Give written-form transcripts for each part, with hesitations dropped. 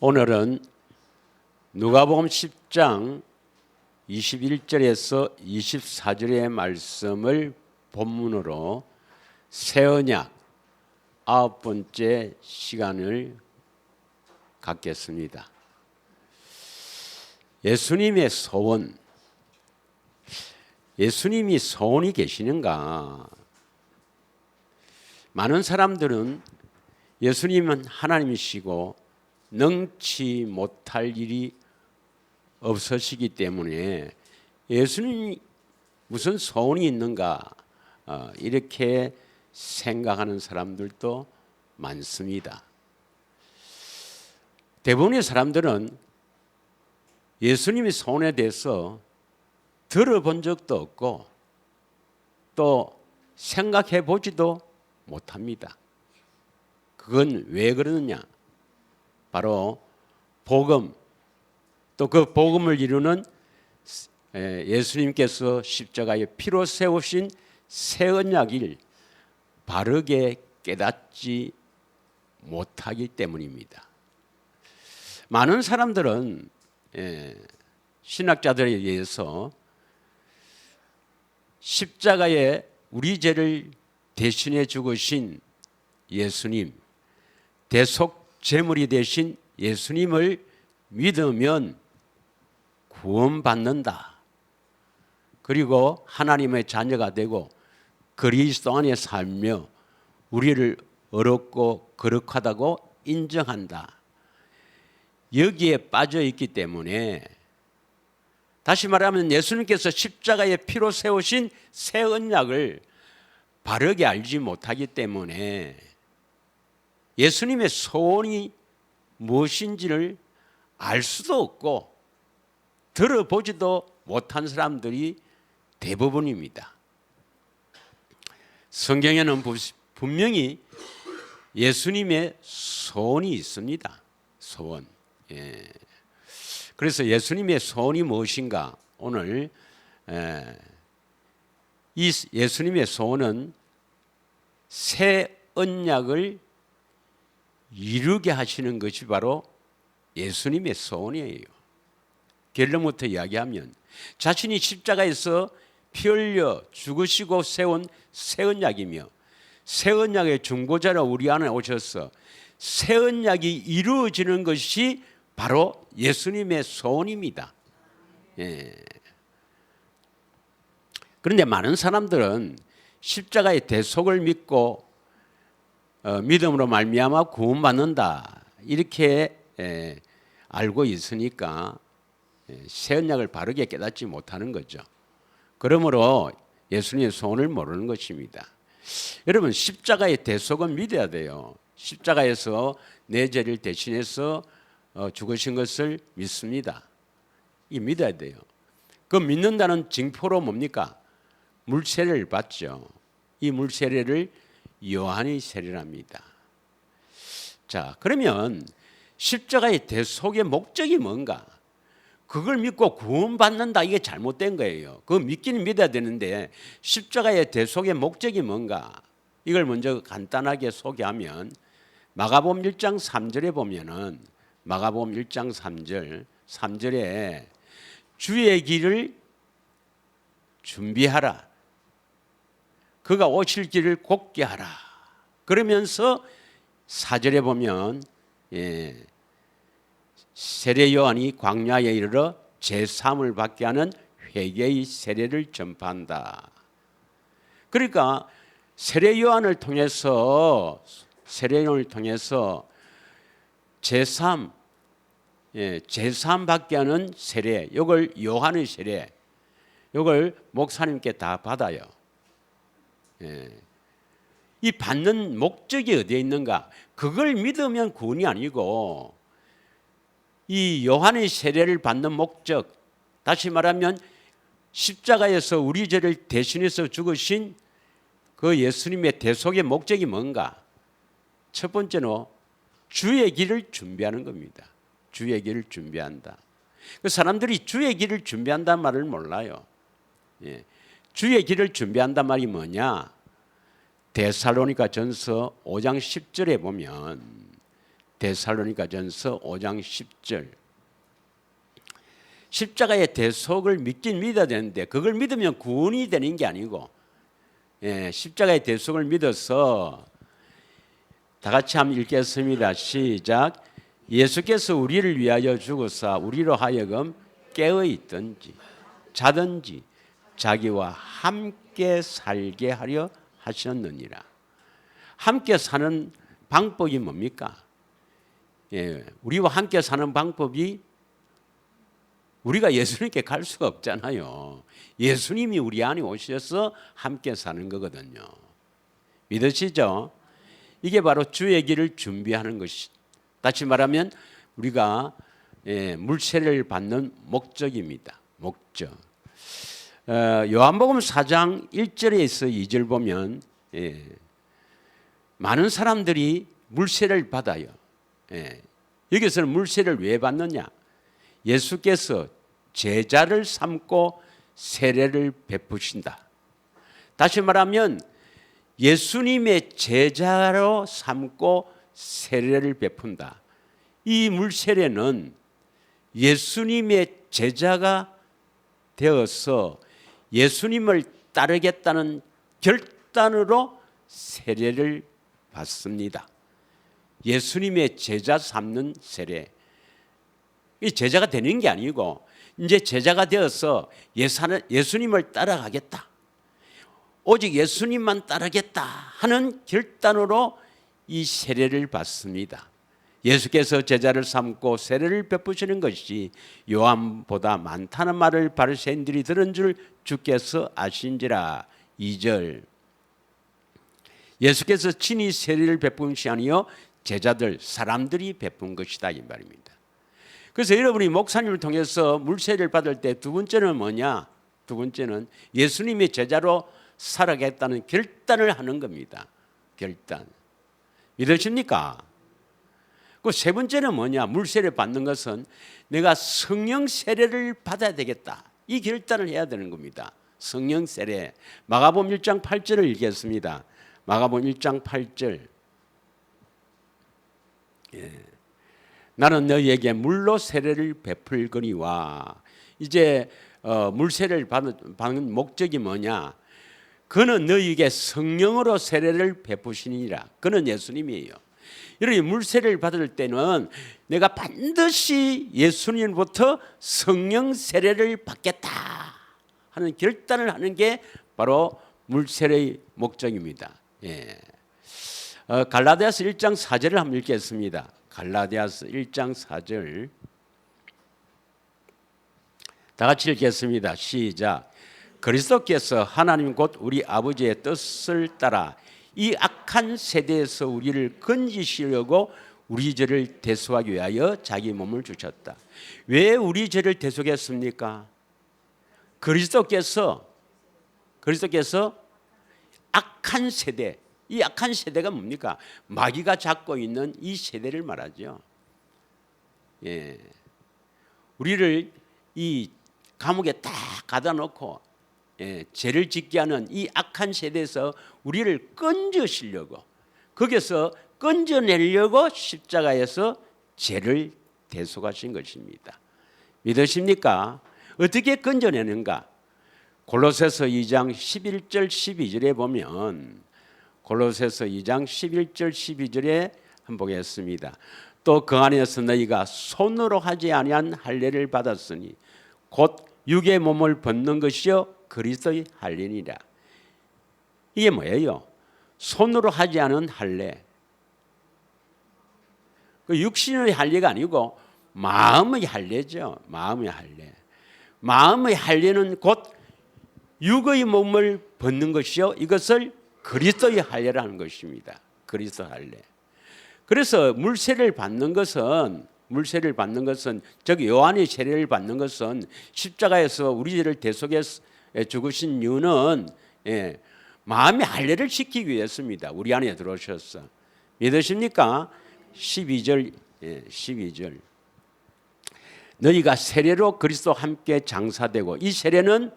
오늘은 누가복음 10장 21절에서 24절의 말씀을 본문으로 새 언약 9번째 시간을 갖겠습니다. 예수님의 소원, 예수님이 소원이 계시는가? 많은 사람들은 예수님은 하나님이시고 능치 못할 일이 없으시기 때문에 예수님이 무슨 소원이 있는가 이렇게 생각하는 사람들도 많습니다. 대부분의 사람들은 예수님의 소원에 대해서 들어본 적도 없고 또 생각해 보지도 못합니다. 그건 왜 그러느냐? 바로 복음, 또 그 복음을 이루는 예수님께서 십자가에 피로 세우신 새 언약을 바르게 깨닫지 못하기 때문입니다. 많은 사람들은 신학자들에 의해서 십자가에 우리 죄를 대신해 죽으신 예수님, 대속 제물이 되신 예수님을 믿으면 구원받는다. 그리고 하나님의 자녀가 되고 그리스도 안에 살며 우리를 어렵고 거룩하다고 인정한다. 여기에 빠져 있기 때문에 다시 말하면 예수님께서 십자가에 피로 세우신 새 언약을 바르게 알지 못하기 때문에 예수님의 소원이 무엇인지를 알 수도 없고 들어보지도 못한 사람들이 대부분입니다. 성경에는 분명히 예수님의 소원이 있습니다. 소원. 그래서 예수님의 소원이 무엇인가? 오늘 이 예수님의 소원은 새 언약을 이루게 하시는 것이 바로 예수님의 소원이에요. 결론부터 이야기하면 자신이 십자가에서 피 흘려 죽으시고 세운 새 언약이며 새 언약의 중보자로 우리 안에 오셔서 새 언약이 이루어지는 것이 바로 예수님의 소원입니다. 그런데 많은 사람들은 십자가의 대속을 믿고 믿음으로 말미암아 구원받는다 이렇게 알고 있으니까 새 언약을 바르게 깨닫지 못하는 거죠. 그러므로 예수님의 소원을 모르는 것입니다. 여러분, 십자가의 대속은 믿어야 돼요. 십자가에서 내 죄를 대신해서 죽으신 것을 믿습니다. 이 믿어야 돼요. 그 믿는다는 징표로 뭡니까? 물세례를 받죠. 이 물세례를 요한의 세례랍니다. 자, 그러면 십자가의 대속의 목적이 뭔가? 그걸 믿고 구원받는다, 이게 잘못된 거예요. 그거 믿기는 믿어야 되는데 십자가의 대속의 목적이 뭔가? 이걸 먼저 간단하게 소개하면 마가복음 1장 3절에 보면은 마가복음 1장 3절에 주의 길을 준비하라. 그가 오실 길을 곱게 하라. 그러면서 4절에 보면 세례 요한이 광야에 이르러 제3을 받게 하는 회개의 세례를 전파한다. 그러니까 세례 요한을 통해서 제3 받게 하는 세례, 이걸 요한의 세례, 이걸 목사님께 다 받아요. 이 받는 목적이 어디에 있는가? 그걸 믿으면 구원이 아니고 이 요한의 세례를 받는 목적, 다시 말하면 십자가에서 우리 죄를 대신해서 죽으신 그 예수님의 대속의 목적이 뭔가? 첫 번째는 주의 길을 준비하는 겁니다. 주의 길을 준비한다. 그 사람들이 주의 길을 준비한다는 말을 몰라요. 주의 길을 준비한단 말이 뭐냐? 데살로니가 전서 5장 10절에 보면 데살로니가전서 5장 10절. 십자가의 대속을 믿긴 믿어야 되는데 그걸 믿으면 구원이 되는 게 아니고, 십자가의 대속을 믿어서 다 같이 한번 읽겠습니다. 시작. 예수께서 우리를 위하여 죽으사 우리로 하여금 깨어 있든지 자든지 자기와 함께 살게 하려 하셨느니라. 함께 사는 방법이 뭡니까? 우리와 함께 사는 방법이 우리가 예수님께 갈 수가 없잖아요. 예수님이 우리 안에 오셔서 함께 사는 거거든요. 믿으시죠? 이게 바로 주의 길을 준비하는 것이, 다시 말하면 우리가 물세례를 받는 목적입니다. 목적. 요한복음 4장 1절에서 2절 보면 많은 사람들이 물세례를 받아요. 여기서는 물세례를 왜 받느냐? 예수께서 제자를 삼고 세례를 베푸신다. 다시 말하면 예수님의 제자로 삼고 세례를 베푼다. 이 물세례는 예수님의 제자가 되어서 예수님을 따르겠다는 결단으로 세례를 받습니다. 예수님의 제자 삼는 세례. 이 제자가 되는 게 아니고 이제 제자가 되어서 예수님을 따라가겠다, 오직 예수님만 따르겠다 하는 결단으로 이 세례를 받습니다. 예수께서 제자를 삼고 세례를 베푸시는 것이 요한보다 많다는 말을 바리새인들이 들은 줄 주께서 아신지라. 2절. 예수께서 친히 세례를 베푼 것이 아니요 제자들, 사람들이 베푼 것이다 이 말입니다. 그래서 여러분이 목사님을 통해서 물세례를 받을 때 두 번째는 뭐냐? 두 번째는 예수님의 제자로 살아가겠다는 결단을 하는 겁니다. 결단. 믿으십니까? 그 세 번째는 뭐냐? 물세례 받는 것은 내가 성령 세례를 받아야 되겠다, 이 결단을 해야 되는 겁니다. 성령 세례. 마가복음 1장 8절을 읽겠습니다. 마가복음 1장 8절. 나는 너희에게 물로 세례를 베풀거니와. 이제 물세례를 받는 목적이 뭐냐? 그는 너희에게 성령으로 세례를 베푸시니라. 그는 예수님이에요. 여러분, 물세례를 받을 때는 내가 반드시 예수님부터 성령 세례를 받겠다 하는 결단을 하는 게 바로 물세례의 목적입니다. 갈라디아서 1장 4절을 한번 읽겠습니다. 갈라디아서 1장 4절. 다 같이 읽겠습니다. 시작. 그리스도께서 하나님 곧 우리 아버지의 뜻을 따라 이 악한 세대에서 우리를 건지시려고 우리 죄를 대속하기 위하여 자기 몸을 주셨다. 왜 우리 죄를 대속했습니까? 그리스도께서 악한 세대, 이 악한 세대가 뭡니까? 마귀가 잡고 있는 이 세대를 말하죠. 우리를 이 감옥에 딱 가다 놓고 죄를 짓게 하는 이 악한 세대에서 우리를 건져시려고, 거기서 건져내려고 십자가에서 죄를 대속하신 것입니다. 믿으십니까? 어떻게 건져내는가? 골로새서 2장 11절 12절에 보면, 골로새서 2장 11절 12절에 한번 보겠습니다. 또 그 안에서 너희가 손으로 하지 아니한 할례를 받았으니 곧 육의 몸을 벗는 것이요 그리스도의 할례니라. 이게 뭐예요? 손으로 하지 않은 할례. 그 육신의 할례가 아니고 마음의 할례죠. 마음의 할례. 마음의 할례는 곧 육의 몸을 벗는 것이요 이것을 그리스도의 할례라는 것입니다. 그리스도 할례. 그래서 물세례를 받는 것은 저기 요한의 세례를 받는 것은 십자가에서 우리 죄를 대속해 죽으신 이유는 마음의 할례를 시키기 위해서입니다. 우리 안에 들어오셔서. 믿으십니까? 12절. 너희가 세례로 그리스도와 함께 장사되고, 이 세례는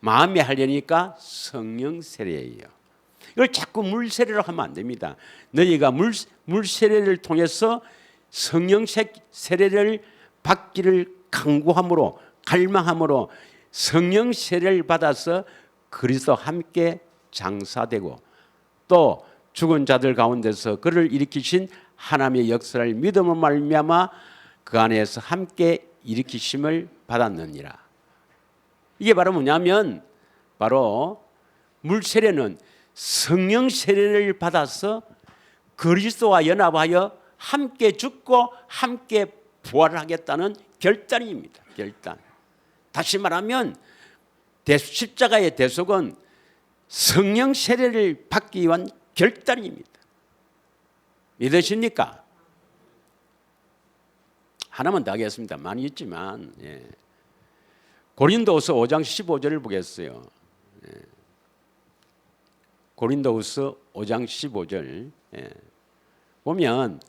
마음의 할례니까 성령 세례예요. 이걸 자꾸 물 세례로 하면 안 됩니다. 너희가 물 세례를 통해서 성령 세례를 받기를 간구함으로 갈망함으로 성령 세례를 받아서 그리스도와 함께 장사되고 또 죽은 자들 가운데서 그를 일으키신 하나님의 역사를 믿음으로 말미암아 그 안에서 함께 일으키심을 받았느니라. 이게 바로 뭐냐면 바로 물 세례는 성령 세례를 받아서 그리스도와 연합하여 함께 죽고 함께 부활하겠다는 결단입니다. 결단. 다시 말하면 십자가의 대속은 성령 세례를 받기 위한 결단입니다. 믿으십니까? 하나만 더 하겠습니다. 많이 있지만 고린도후서 5장 15절을 보겠어요. 고린도후서 5장 15절 보면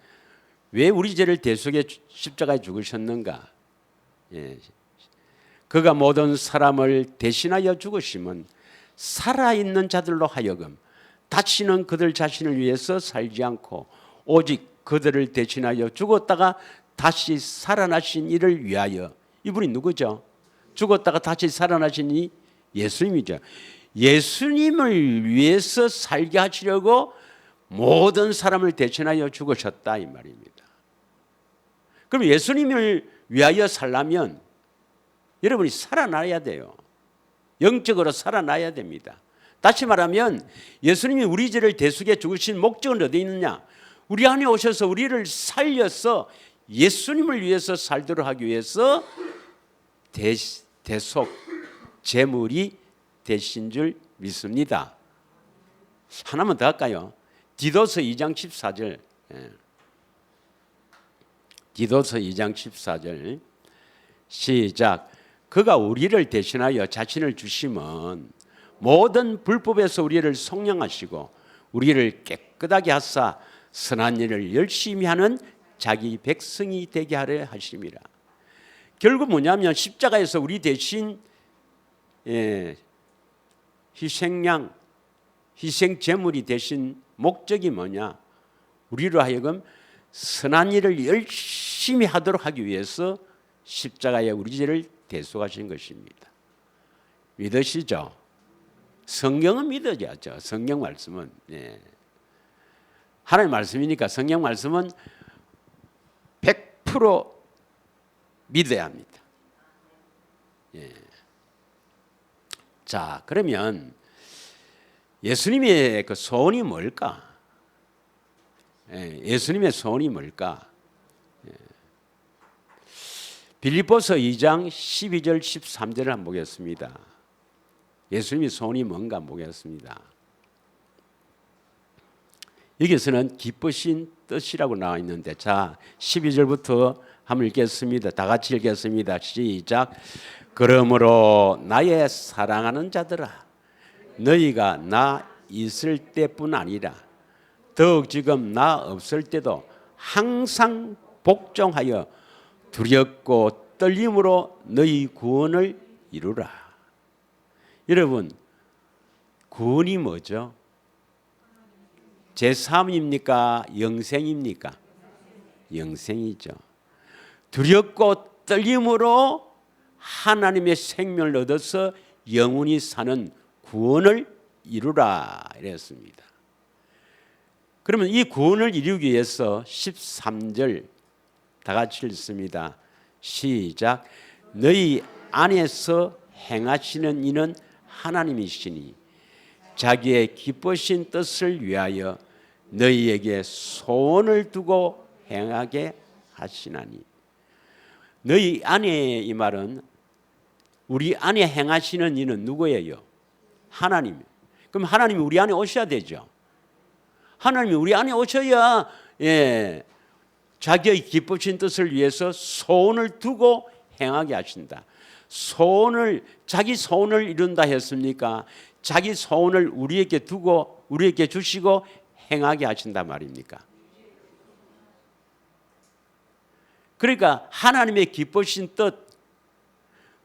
왜 우리 죄를 대속해 십자가에 죽으셨는가? 그가 모든 사람을 대신하여 죽으심은 살아있는 자들로 하여금 다시는 그들 자신을 위해서 살지 않고 오직 그들을 대신하여 죽었다가 다시 살아나신 이를 위하여. 이분이 누구죠? 죽었다가 다시 살아나신 이 예수님이죠. 예수님을 위해서 살게 하시려고 모든 사람을 대신하여 죽으셨다 이 말입니다. 그럼 예수님을 위하여 살려면 여러분이 살아나야 돼요. 영적으로 살아나야 됩니다. 다시 말하면 예수님이 우리 죄를 대속해 죽으신 목적은 어디 있느냐? 우리 안에 오셔서 우리를 살려서 예수님을 위해서 살도록 하기 위해서 대속 제물이 되신 줄 믿습니다. 하나만 더 할까요? 디도서 2장 14절. 디도서 2장 14절 시작. 그가 우리를 대신하여 자신을 주심은 모든 불법에서 우리를 속량하시고 우리를 깨끗하게 하사 선한 일을 열심히 하는 자기 백성이 되게 하려 하심이라. 결국 뭐냐면 십자가에서 우리 대신 희생양, 희생 제물이 되신 목적이 뭐냐? 우리로 하여금 선한 일을 열심히 하도록 하기 위해서 십자가에 우리 죄를 대속하신 것입니다. 믿으시죠? 성경은 믿어야죠. 성경 말씀은 하나님 말씀이니까 성경 말씀은 100% 믿어야 합니다. 자, 그러면 예수님의 그 소원이 뭘까? 예수님의 소원이 뭘까? 빌립보서 2장 12절 13절을 한번 보겠습니다. 예수님의 소원이 뭔가 보겠습니다. 여기서는 기쁘신 뜻이라고 나와 있는데 자 12절부터 한번 읽겠습니다. 다 같이 읽겠습니다. 시작. 그러므로 나의 사랑하는 자들아 너희가 나 있을 때뿐 아니라 더욱 지금 나 없을 때도 항상 복종하여 두렵고 떨림으로 너희 구원을 이루라. 여러분 구원이 뭐죠? 제3입니까? 영생입니까? 영생이죠. 두렵고 떨림으로 하나님의 생명을 얻어서 영원히 사는 구원을 이루라 이랬습니다. 그러면 이 구원을 이루기 위해서 13절 다 같이 읽습니다. 시작. 너희 안에서 행하시는 이는 하나님이시니 자기의 기쁘신 뜻을 위하여 너희에게 소원을 두고 행하게 하시나니. 너희 안에 이 말은 우리 안에 행하시는 이는 누구예요? 하나님. 그럼 하나님이 우리 안에 오셔야 되죠. 하나님이 우리 안에 오셔야 자기의 기쁘신 뜻을 위해서 소원을 두고 행하게 하신다. 자기 소원을 이룬다 했습니까? 자기 소원을 우리에게 두고 우리에게 주시고 행하게 하신다 말입니까? 그러니까 하나님의 기쁘신 뜻,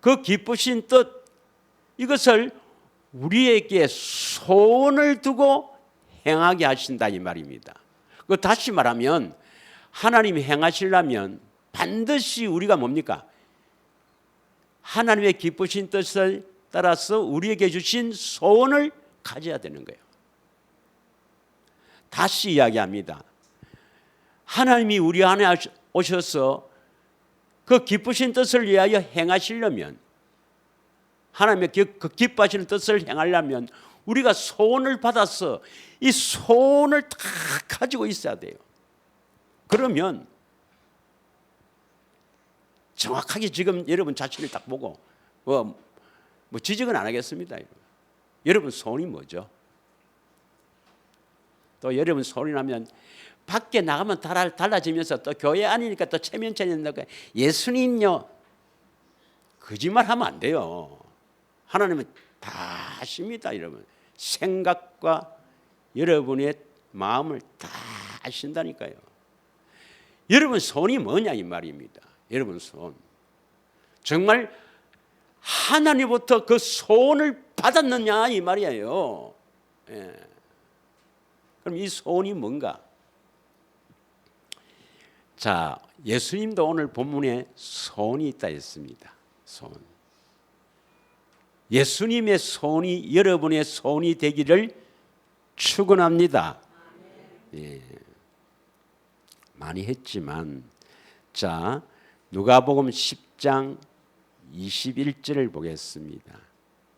그 기쁘신 뜻 이것을 우리에게 소원을 두고 행하게 하신다 이 말입니다. 그 다시 말하면 하나님이 행하시려면 반드시 우리가 뭡니까? 하나님의 기쁘신 뜻을 따라서 우리에게 주신 소원을 가져야 되는 거예요. 다시 이야기합니다. 하나님이 우리 안에 오셔서 그 기쁘신 뜻을 위하여 행하시려면, 하나님의 그 기뻐하시는 뜻을 행하려면 우리가 소원을 받아서 이 소원을 다 가지고 있어야 돼요. 그러면 정확하게 지금 여러분 자신을 딱 보고 뭐 지적은 안 하겠습니다. 여러분 소원이 뭐죠? 또 여러분 소원이 나면 밖에 나가면 달라지면서 또 교회 아니니까 또 체면체면하고 예수님요, 거짓말하면 안 돼요. 하나님은 다 아십니다. 여러분 생각과 여러분의 마음을 다 아신다니까요. 여러분 소원이 뭐냐 이 말입니다. 여러분 소원, 정말 하나님부터 그 소원을 받았느냐 이 말이에요. 예. 그럼 이 소원이 뭔가? 자, 예수님도 오늘 본문에 소원이 있다 했습니다. 소원. 예수님의 소원이 여러분의 소원이 되기를 축원합니다. 예. 많이 했지만, 자, 누가복음 10장 21절을 보겠습니다.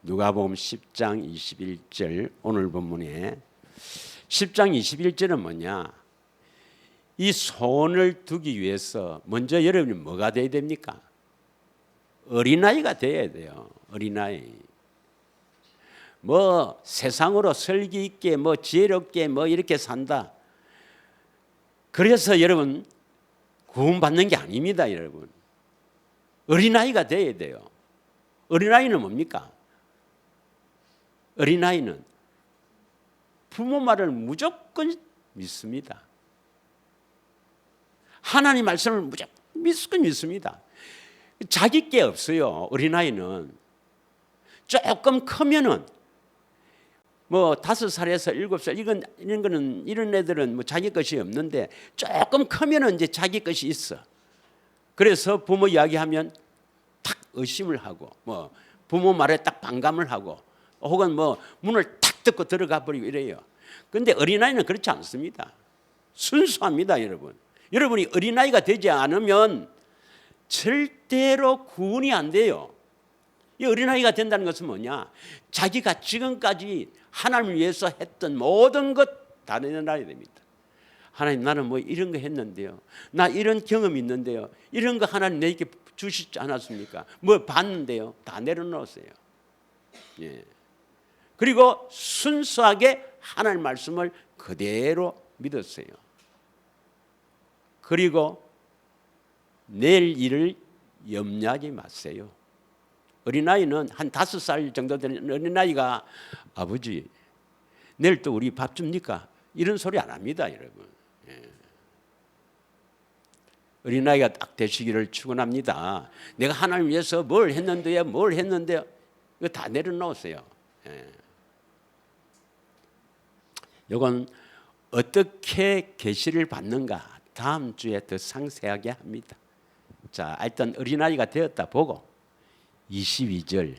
누가복음 10장 21절 오늘 본문에 10장 21절은 뭐냐? 이 소원을 두기 위해서 먼저 여러분이 뭐가 돼야 됩니까? 어린아이가 돼야 돼요. 어린아이. 뭐 세상으로 설기 있게 뭐 지혜롭게 뭐 이렇게 산다. 그래서 여러분 구원받는 게 아닙니다. 여러분 어린아이가 돼야 돼요. 어린아이는 뭡니까? 어린아이는 부모 말을 무조건 믿습니다. 하나님 말씀을 무조건 믿습니다. 자기 게 없어요. 어린아이는 조금 크면은 뭐 5살에서 7살 이런 거는 이런 애들은 뭐 자기 것이 없는데 조금 크면은 이제 자기 것이 있어. 그래서 부모 이야기하면 탁 의심을 하고 뭐 부모 말에 딱 반감을 하고 혹은 뭐 문을 탁 닫고 들어가 버리고 이래요. 그런데 어린아이는 그렇지 않습니다. 순수합니다, 여러분. 여러분이 어린아이가 되지 않으면 절대로 구원이 안 돼요. 이 어린아이가 된다는 것은 뭐냐? 자기가 지금까지 하나님을 위해서 했던 모든 것 다 내놔야 됩니다. 하나님, 나는 뭐 이런 거 했는데요. 나 이런 경험이 있는데요. 이런 거 하나님 내게 주시지 않았습니까? 뭐 봤는데요. 다 내려놓으세요. 예. 그리고 순수하게 하나님 말씀을 그대로 믿었어요. 그리고 내일 일을 염려하지 마세요. 어린아이는 한 5살 정도 되는 어린아이가 아버지 내일 또 우리 밥 줍니까? 이런 소리 안 합니다, 여러분. 예. 어린아이가 딱 되시기를 축원합니다. 내가 하나님 위해서 뭘 했는데요, 뭘 했는데요. 이거 다 내려놓으세요. 예. 이건 어떻게 계시를 받는가 다음 주에 더 상세하게 합니다. 자, 일단 어린아이가 되었다 보고 22절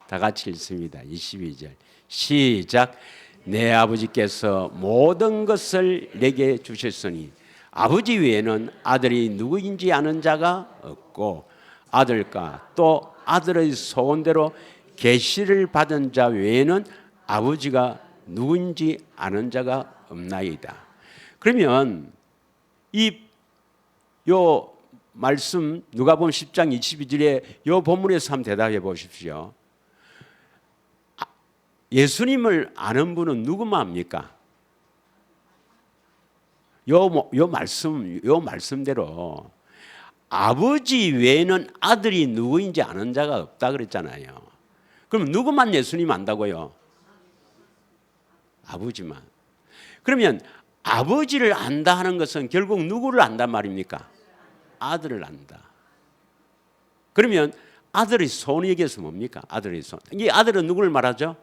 다 같이 읽습니다. 22절 시작. 내 아버지께서 모든 것을 내게 주셨으니 아버지 외에는 아들이 누구인지 아는 자가 없고 아들과 또 아들의 소원대로 계시를 받은 자 외에는 아버지가 누구인지 아는 자가 없나이다. 그러면 요 말씀 누가복음 10장 22절에 요 본문에서 한번 대답해 보십시오. 예수님을 아는 분은 누구만 합니까? 요 말씀대로 아버지 외에는 아들이 누구인지 아는 자가 없다 그랬잖아요. 그럼 누구만 예수님 안다고요? 아버지만. 그러면 아버지를 안다 하는 것은 결국 누구를 안단 말입니까? 아들을 안다. 그러면 아들의 소원이 여기서 뭡니까? 아들의 소원. 이 아들은 누구를 말하죠?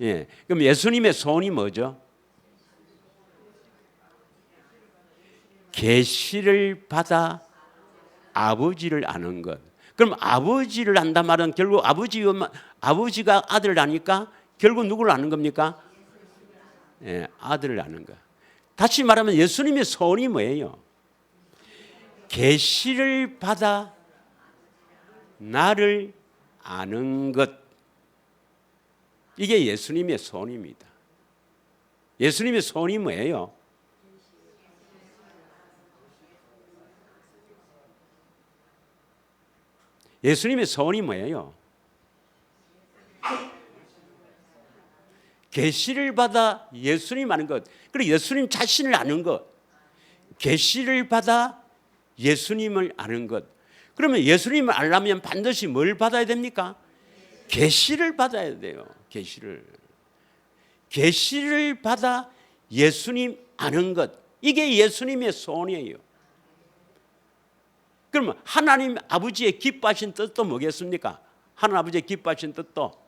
예. 그럼 예수님의 소원이 뭐죠? 계시를 받아 아버지를 아는 것. 그럼 아버지를 안다 말은 결국 아버지가 아들을 아니까 결국 누구를 아는 겁니까? 예, 아들을 아는 것. 다시 말하면 예수님의 소원이 뭐예요? 계시를 받아 나를 아는 것. 이게 예수님의 소원입니다. 예수님의 소원이 뭐예요? 예수님의 소원이 뭐예요? 계시를 받아 예수님 아는 것. 그리고 예수님 자신을 아는 것. 계시를 받아 예수님을 아는 것. 그러면 예수님을 알려면 반드시 뭘 받아야 됩니까? 계시를 받아야 돼요. 계시를 받아 예수님 아는 것. 이게 예수님의 소원이에요. 그러면 하나님 아버지의 기뻐하신 뜻도 뭐겠습니까? 하나님 아버지의 기뻐하신 뜻도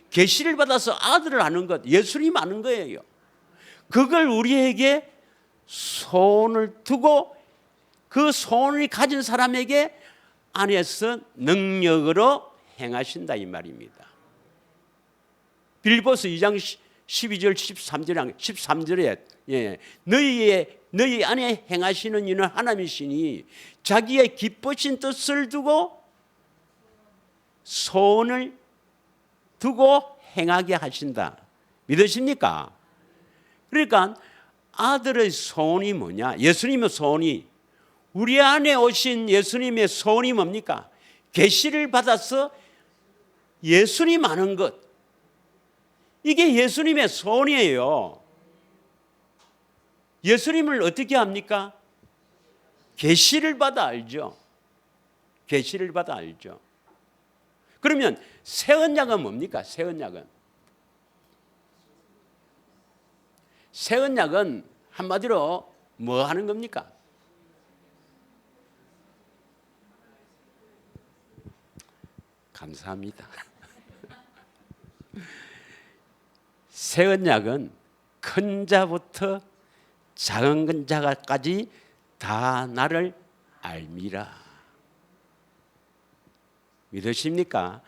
계시를 받아서 아들을 아는 것, 예수님 아는 거예요. 그걸 우리에게 소원을 두고 그 소원을 가진 사람에게 안에서 능력으로 행하신다 이 말입니다. 빌립보서 2장 12절 13절에 너희 안에 행하시는 이는 하나님이시니 자기의 기쁘신 뜻을 두고 소원을 두고 행하게 하신다. 믿으십니까? 그러니까 아들의 소원이 뭐냐? 예수님의 소원이, 우리 안에 오신 예수님의 소원이 뭡니까? 계시를 받아서 예수님 아는 것. 이게 예수님의 소원이에요. 예수님을 어떻게 합니까? 계시를 받아 알죠. 계시를 받아 알죠. 그러면 새 언약은 뭡니까? 새 언약은 한마디로 뭐 하는 겁니까? 감사합니다. 새 언약은 큰 자부터 작은 자까지 다 나를 알미라. 믿으십니까?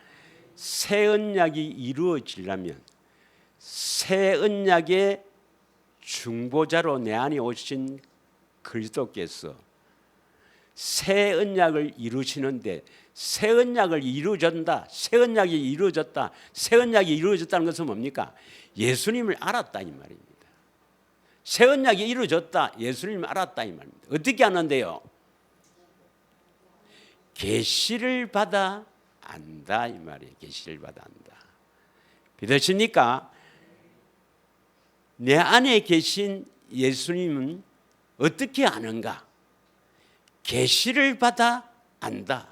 새 언약이 이루어지려면 새 언약의 중보자로 내 안에 오신 그리스도께서 새 언약을 이루시는데, 새 언약을 이루어진다, 새 언약이 이루어졌다, 새 언약이 이루어졌다는 것은 뭡니까? 예수님을 알았다 이 말입니다. 새 언약이 이루어졌다, 예수님을 알았다 이 말입니다. 어떻게 아는데요? 계시를 받아 안다 이 말이에요. 계시를 받아 안다. 믿으십니까? 내 안에 계신 예수님은 어떻게 아는가? 계시를 받아 안다.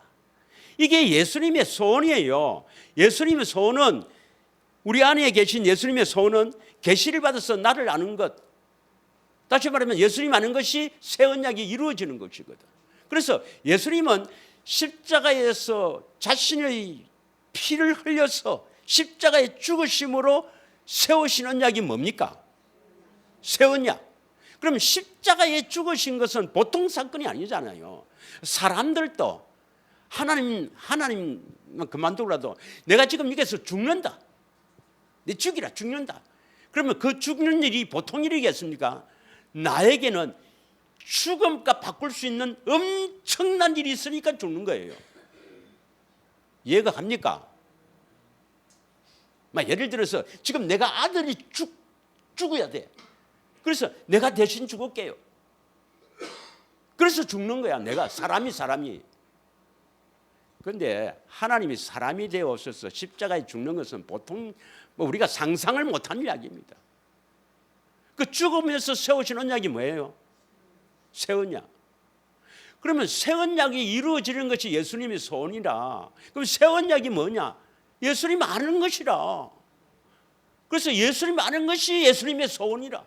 이게 예수님의 소원이에요. 예수님의 소원은, 우리 안에 계신 예수님의 소원은 계시를 받아서 나를 아는 것. 다시 말하면 예수님 아는 것이 새 언약이 이루어지는 것이거든. 그래서 예수님은 십자가에서 자신의 피를 흘려서 십자가의 죽으심으로 세우신 언약이 뭡니까? 새 언약. 그럼 십자가에 죽으신 것은 보통 사건이 아니잖아요. 사람들도 하나님 그만두더라도 내가 지금 여기서 죽는다, 내 죽는다. 그러면 그 죽는 일이 보통 일이겠습니까? 나에게는 죽음과 바꿀 수 있는 엄청난 일이 있으니까 죽는 거예요. 이해가 갑니까? 예를 들어서 지금 내가 아들이 죽어야 돼. 그래서 내가 대신 죽을게요. 그래서 죽는 거야. 내가 사람이. 그런데 하나님이 사람이 되어 오셔서 십자가에 죽는 것은 보통 우리가 상상을 못한 이야기입니다. 그 죽으면서 세우신 언약이 뭐예요? 새 언약. 그러면 새 언약이 이루어지는 것이 예수님의 소원이라. 그럼 새 언약이 뭐냐? 예수님 아는 것이라. 그래서 예수님 아는 것이 예수님의 소원이라.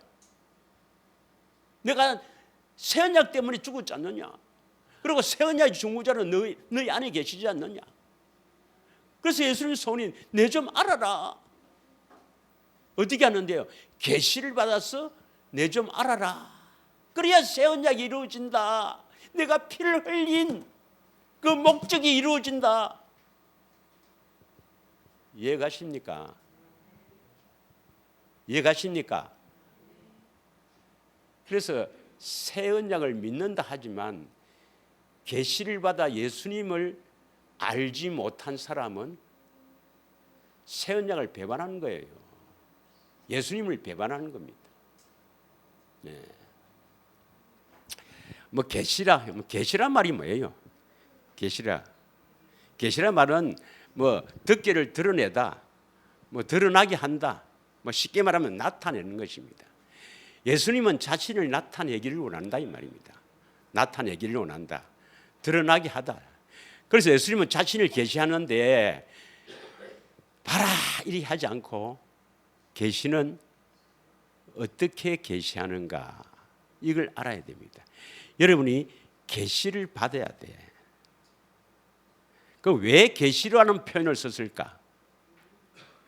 내가 새 언약 때문에 죽었지 않느냐? 그리고 새 언약의 중보자는 너희 안에 계시지 않느냐? 그래서 예수님의 소원이 내 좀 알아라. 어떻게 하는데요? 계시를 받아서 내 좀 알아라. 그래야 새 언약이 이루어진다. 내가 피를 흘린 그 목적이 이루어진다. 이해가십니까? 이해가십니까? 그래서 새 언약을 믿는다 하지만 계시를 받아 예수님을 알지 못한 사람은 새 언약을 배반하는 거예요. 예수님을 배반하는 겁니다. 네. 뭐 계시란 말이 뭐예요? 계시란 말은 뭐 듣기를 드러내다, 뭐 드러나게 한다, 뭐 쉽게 말하면 나타내는 것입니다. 예수님은 자신을 나타내기를 원한다 이 말입니다. 나타내기를 원한다, 드러나게 하다. 그래서 예수님은 자신을 계시하는데 봐라 이리 하지 않고 계시는 어떻게 계시하는가 이걸 알아야 됩니다. 여러분이 계시를 받아야 돼. 그 왜 계시라는 표현을 썼을까?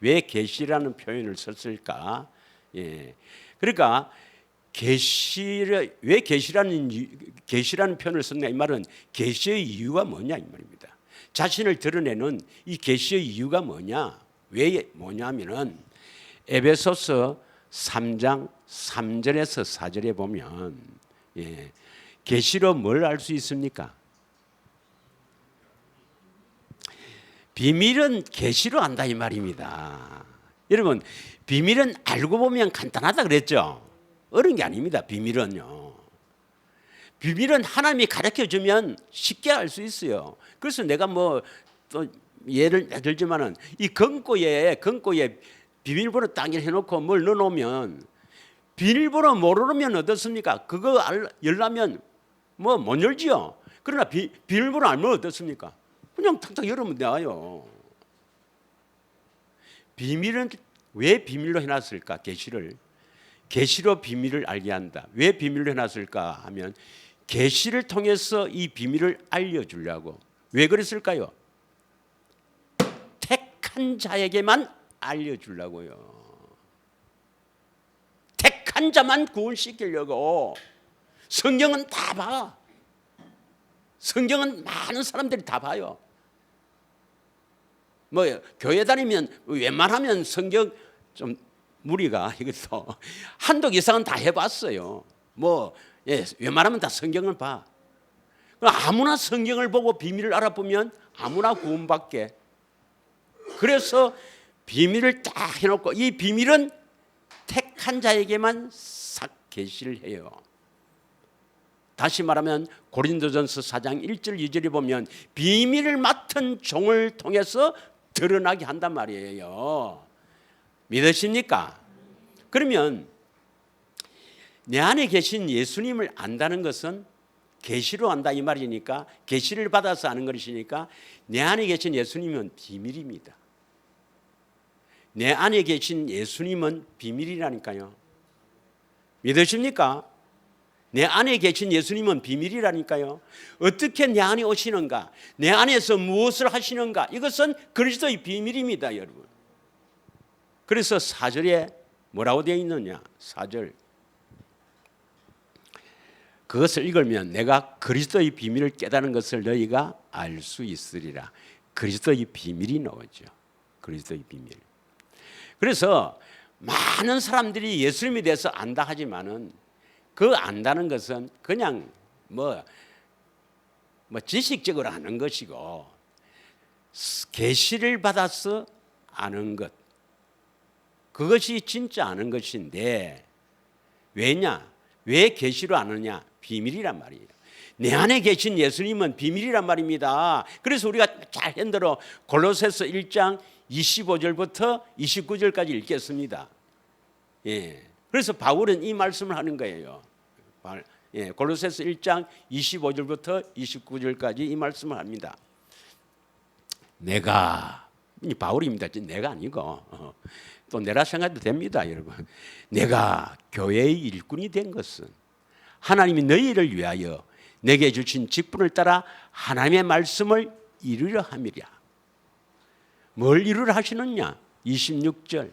왜 계시라는 표현을 썼을까? 예. 그러니까 왜 계시라는 표현을 썼냐 이 말은 계시의 이유가 뭐냐 이 말입니다. 자신을 드러내는 이 계시의 이유가 뭐냐? 왜 뭐냐면은 에베소서 3장 3절에서 4절에 보면 계시로 뭘 알 수 있습니까? 비밀은 계시로 안다 이 말입니다. 여러분 비밀은 알고 보면 간단하다 그랬죠? 어려운 게 아닙니다. 비밀은요. 비밀은 하나님이 가르쳐주면 쉽게 알 수 있어요. 그래서 내가 뭐 또 예를 들지만은 이 금고에 비밀번호 딱 해놓고 뭘 넣어놓으면 비밀번호 모르면 어떻습니까? 그거 열려면 뭐 못 열지요. 그러나 비밀번호 알면 어떻습니까? 그냥 탁탁 열으면 나와요. 비밀은 왜 비밀로 해놨을까? 계시로 비밀을 알게 한다. 왜 비밀로 해놨을까 하면 계시를 통해서 이 비밀을 알려주려고. 왜 그랬을까요? 택한 자에게만 알려주려고요. 택한 자만 구원시키려고. 성경은 다 봐. 성경은 많은 사람들이 다 봐요. 뭐 교회 다니면 웬만하면 성경 좀 무리가 이것도 한독 이상은 다 해봤어요. 뭐 웬만하면 다 성경을 봐. 아무나 성경을 보고 비밀을 알아보면 아무나 구원받게. 그래서 비밀을 딱 해놓고 이 비밀은 택한 자에게만 싹 계시를 해요. 다시 말하면 고린도전서 4장 1절 2절에 보면 비밀을 맡은 종을 통해서 드러나게 한단 말이에요. 믿으십니까? 그러면 내 안에 계신 예수님을 안다는 것은 계시로 안다 이 말이니까 계시를 받아서 아는 것이니까 내 안에 계신 예수님은 비밀입니다. 내 안에 계신 예수님은 비밀이라니까요. 믿으십니까? 내 안에 계신 예수님은 비밀이라니까요. 어떻게 내 안에 오시는가? 내 안에서 무엇을 하시는가? 이것은 그리스도의 비밀입니다, 여러분. 그래서 4절에 뭐라고 되어 있느냐? 4절. 그것을 읽으면 내가 그리스도의 비밀을 깨닫는 것을 너희가 알 수 있으리라. 그리스도의 비밀이 나오죠. 그리스도의 비밀. 그래서 많은 사람들이 예수님에 대해서 안다 하지만은 그 안다는 것은 그냥 뭐 지식적으로 아는 것이고 계시를 받아서 아는 것 그것이 진짜 아는 것인데 왜냐? 왜 계시로 아느냐? 비밀이란 말이에요. 내 안에 계신 예수님은 비밀이란 말입니다. 그래서 우리가 잘 현대로 골로새서 1장 25절부터 29절까지 읽겠습니다. 그래서 바울은 이 말씀을 하는 거예요. 골로새서 1장 25절부터 29절까지 이 말씀을 합니다. 내가 바울입니다. 내가 아니고 또 내라 생각해도 됩니다, 여러분. 내가 교회의 일꾼이 된 것은 하나님이 너희를 위하여 내게 주신 직분을 따라 하나님의 말씀을 이루려 함이랴. 뭘 이루려 하시느냐? 26절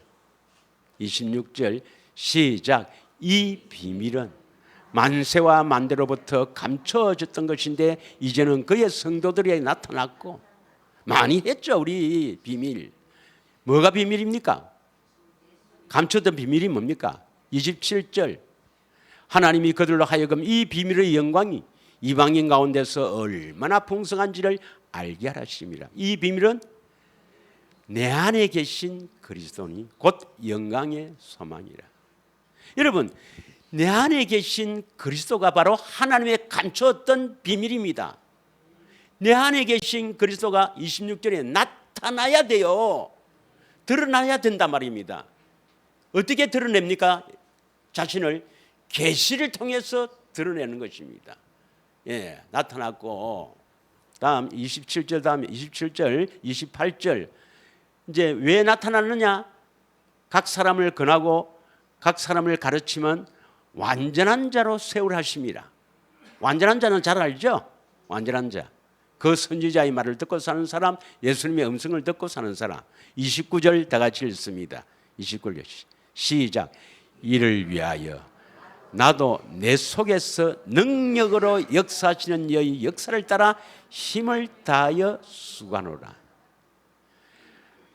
시작. 이 비밀은 만세와 만대로부터 감춰졌던 것인데 이제는 그의 성도들에게 나타났고 많이 했죠. 우리 비밀. 뭐가 비밀입니까? 감춰던 비밀이 뭡니까? 27절. 하나님이 그들로 하여금 이 비밀의 영광이 이방인 가운데서 얼마나 풍성한지를 알게 하심이라. 이 비밀은 내 안에 계신 그리스도니 곧 영광의 소망이라. 여러분, 내 안에 계신 그리스도가 바로 하나님의 감추었던 비밀입니다. 내 안에 계신 그리스도가 26절에 나타나야 돼요. 드러나야 된단 말입니다. 어떻게 드러냅니까? 자신을 계시를 통해서 드러내는 것입니다. 예, 나타났고 다음 27절 다음에 27절, 28절 이제 왜 나타났느냐? 각 사람을 권하고 각 사람을 가르치면 완전한 자로 세우라 하심이라. 완전한 자는 잘 알죠? 완전한 자. 그 선지자의 말을 듣고 사는 사람, 예수님의 음성을 듣고 사는 사람. 29절 다 같이 읽습니다. 29절 시작. 이를 위하여 나도 내 속에서 능력으로 역사하시는 여의 역사를 따라 힘을 다하여 수고하노라.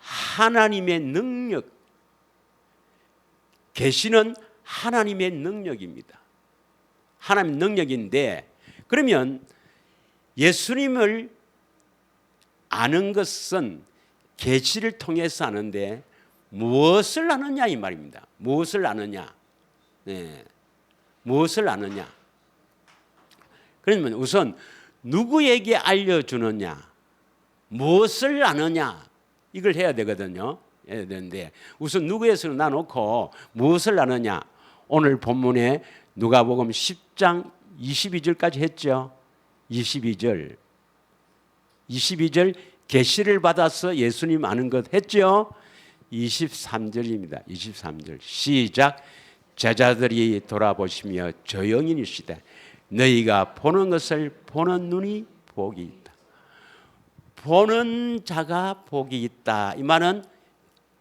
하나님의 능력, 계시는 하나님의 능력입니다. 하나님의 능력인데 그러면 예수님을 아는 것은 계시를 통해서 아는데 무엇을 아느냐 이 말입니다. 무엇을 아느냐? 네. 무엇을 아느냐? 그러면 우선 누구에게 알려주느냐? 무엇을 아느냐? 이걸 해야 되거든요. 해야 되는데 우선 누구에서 나놓고 무엇을 아느냐? 오늘 본문에 누가복음 10장 22절까지 했죠. 22절 계시를 받아서 예수님 아는 것 했죠. 23절입니다. 23절 시작. 제자들이 돌아보시며 조용히 있으되 너희가 보는 것을 보는 눈이 복이 있다. 보는 자가 복이 있다. 이 말은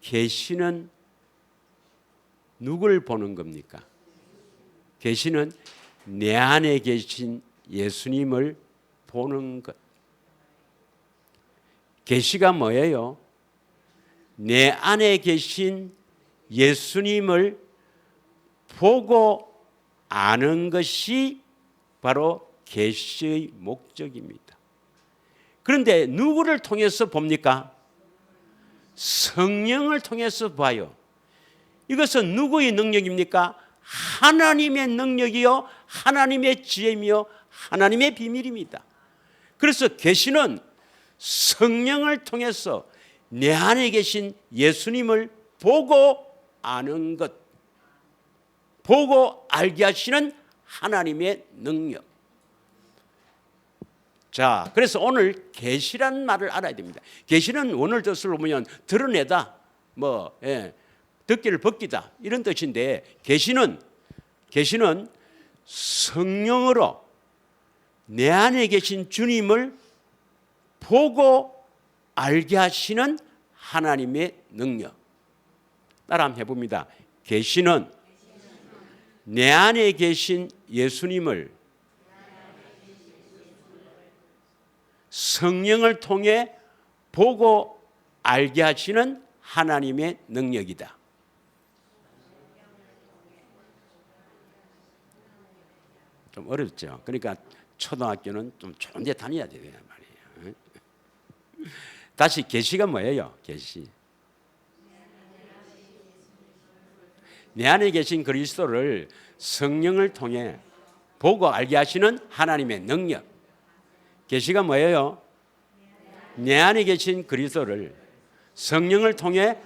계시는 누굴 보는 겁니까? 계시는 내 안에 계신 예수님을 보는 것. 계시가 뭐예요? 내 안에 계신 예수님을 보고 아는 것이 바로 계시의 목적입니다. 그런데 누구를 통해서 봅니까? 성령을 통해서 봐요. 이것은 누구의 능력입니까? 하나님의 능력이요, 하나님의 지혜이며 하나님의 비밀입니다. 그래서 계시는 성령을 통해서 내 안에 계신 예수님을 보고 아는 것, 보고 알게 하시는 하나님의 능력. 자, 그래서 오늘 계시란 말을 알아야 됩니다. 계시는 원어를 뜻으로 보면 드러내다, 덮개를 벗기다 이런 뜻인데 계시는 성령으로 내 안에 계신 주님을 보고 알게 하시는 하나님의 능력. 따라 한번 해봅니다. 계시는 내 안에 계신 예수님을 성령을 통해 보고 알게 하시는 하나님의 능력이다. 좀 어렵죠. 그러니까 초등학교는 좀 좋은 데 다녀야 되는 말이에요. 다시 계시가 뭐예요? 계시. 내 안에 계신 그리스도를 성령을 통해 보고 알게 하시는 하나님의 능력. 계시가 뭐예요? 내 안에 계신 그리스도를 성령을 통해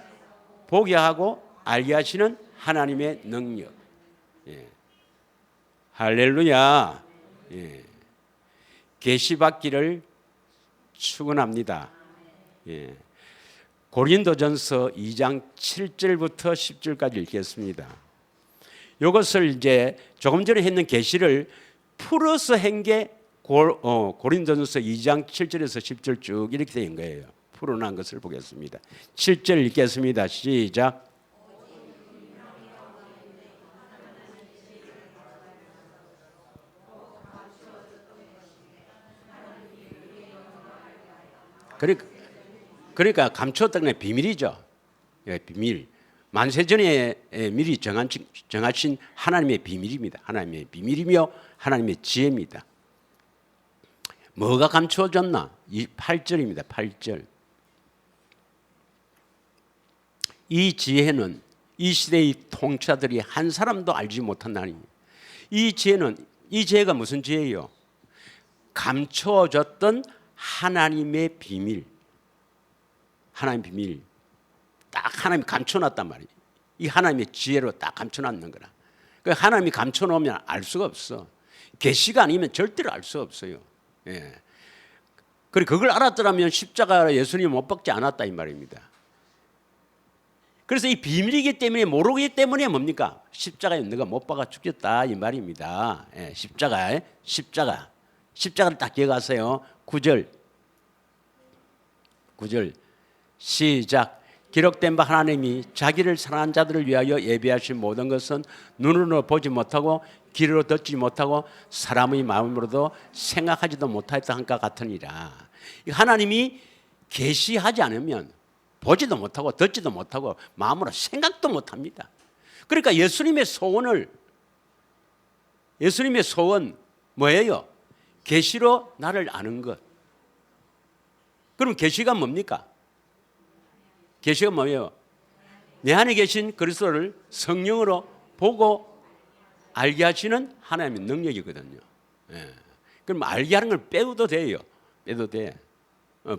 보게 하고 알게 하시는 하나님의 능력. 예. 할렐루야. 예. 계시받기를 축원합니다. 예. 고린도전서 2장 7절부터 10절까지 읽겠습니다. 이것을 이제 조금 전에 했는 계시를 풀어서 한 게 고린도전서 2장 7절에서 10절 쭉 이렇게 된 거예요. 풀어난 것을 보겠습니다. 7절 읽겠습니다. 시작. 그러니까 감추었다는 게 비밀이죠. 예, 비밀. 만세전에 미리 정하신 하나님의 비밀입니다. 하나님의 비밀이며 하나님의 지혜입니다. 뭐가 감추어졌나? 이 8절입니다. 8절. 이 지혜는 이 시대의 통치자들이 한 사람도 알지 못한다니. 이 지혜가 무슨 지혜예요? 감추어졌던 하나님의 비밀. 하나님의 비밀. 딱 하나님이 감춰놨단 말이에요. 이 하나님의 지혜로 딱 감춰놨는 거라. 그러니까 하나님이 감춰놓으면 알 수가 없어. 계시가 아니면 절대로 알 수 없어요. 예. 그리고 그걸 알았더라면 십자가 예수님 못 박지 않았다 이 말입니다. 그래서 이 비밀이기 때문에 모르기 때문에 뭡니까? 십자가에 너가 못 박아 죽겠다 이 말입니다. 예, 십자가를 딱 기억하세요. 9절 시작. 기록된 바 하나님이 자기를 사랑한 자들을 위하여 예비하신 모든 것은 눈으로 보지 못하고 귀로 듣지 못하고 사람의 마음으로도 생각하지도 못하였다 한것 같으니라. 하나님이 계시하지 않으면 보지도 못하고 듣지도 못하고 마음으로 생각도 못합니다. 그러니까 예수님의 소원 뭐예요? 계시로 나를 아는 것. 그럼 계시가 뭡니까? 계시가 뭐예요? 내 안에 계신 그리스도를 성령으로 보고 알게 하시는 하나님의 능력이거든요. 예. 그럼 알게 하는 걸 빼도 돼요. 빼도 돼.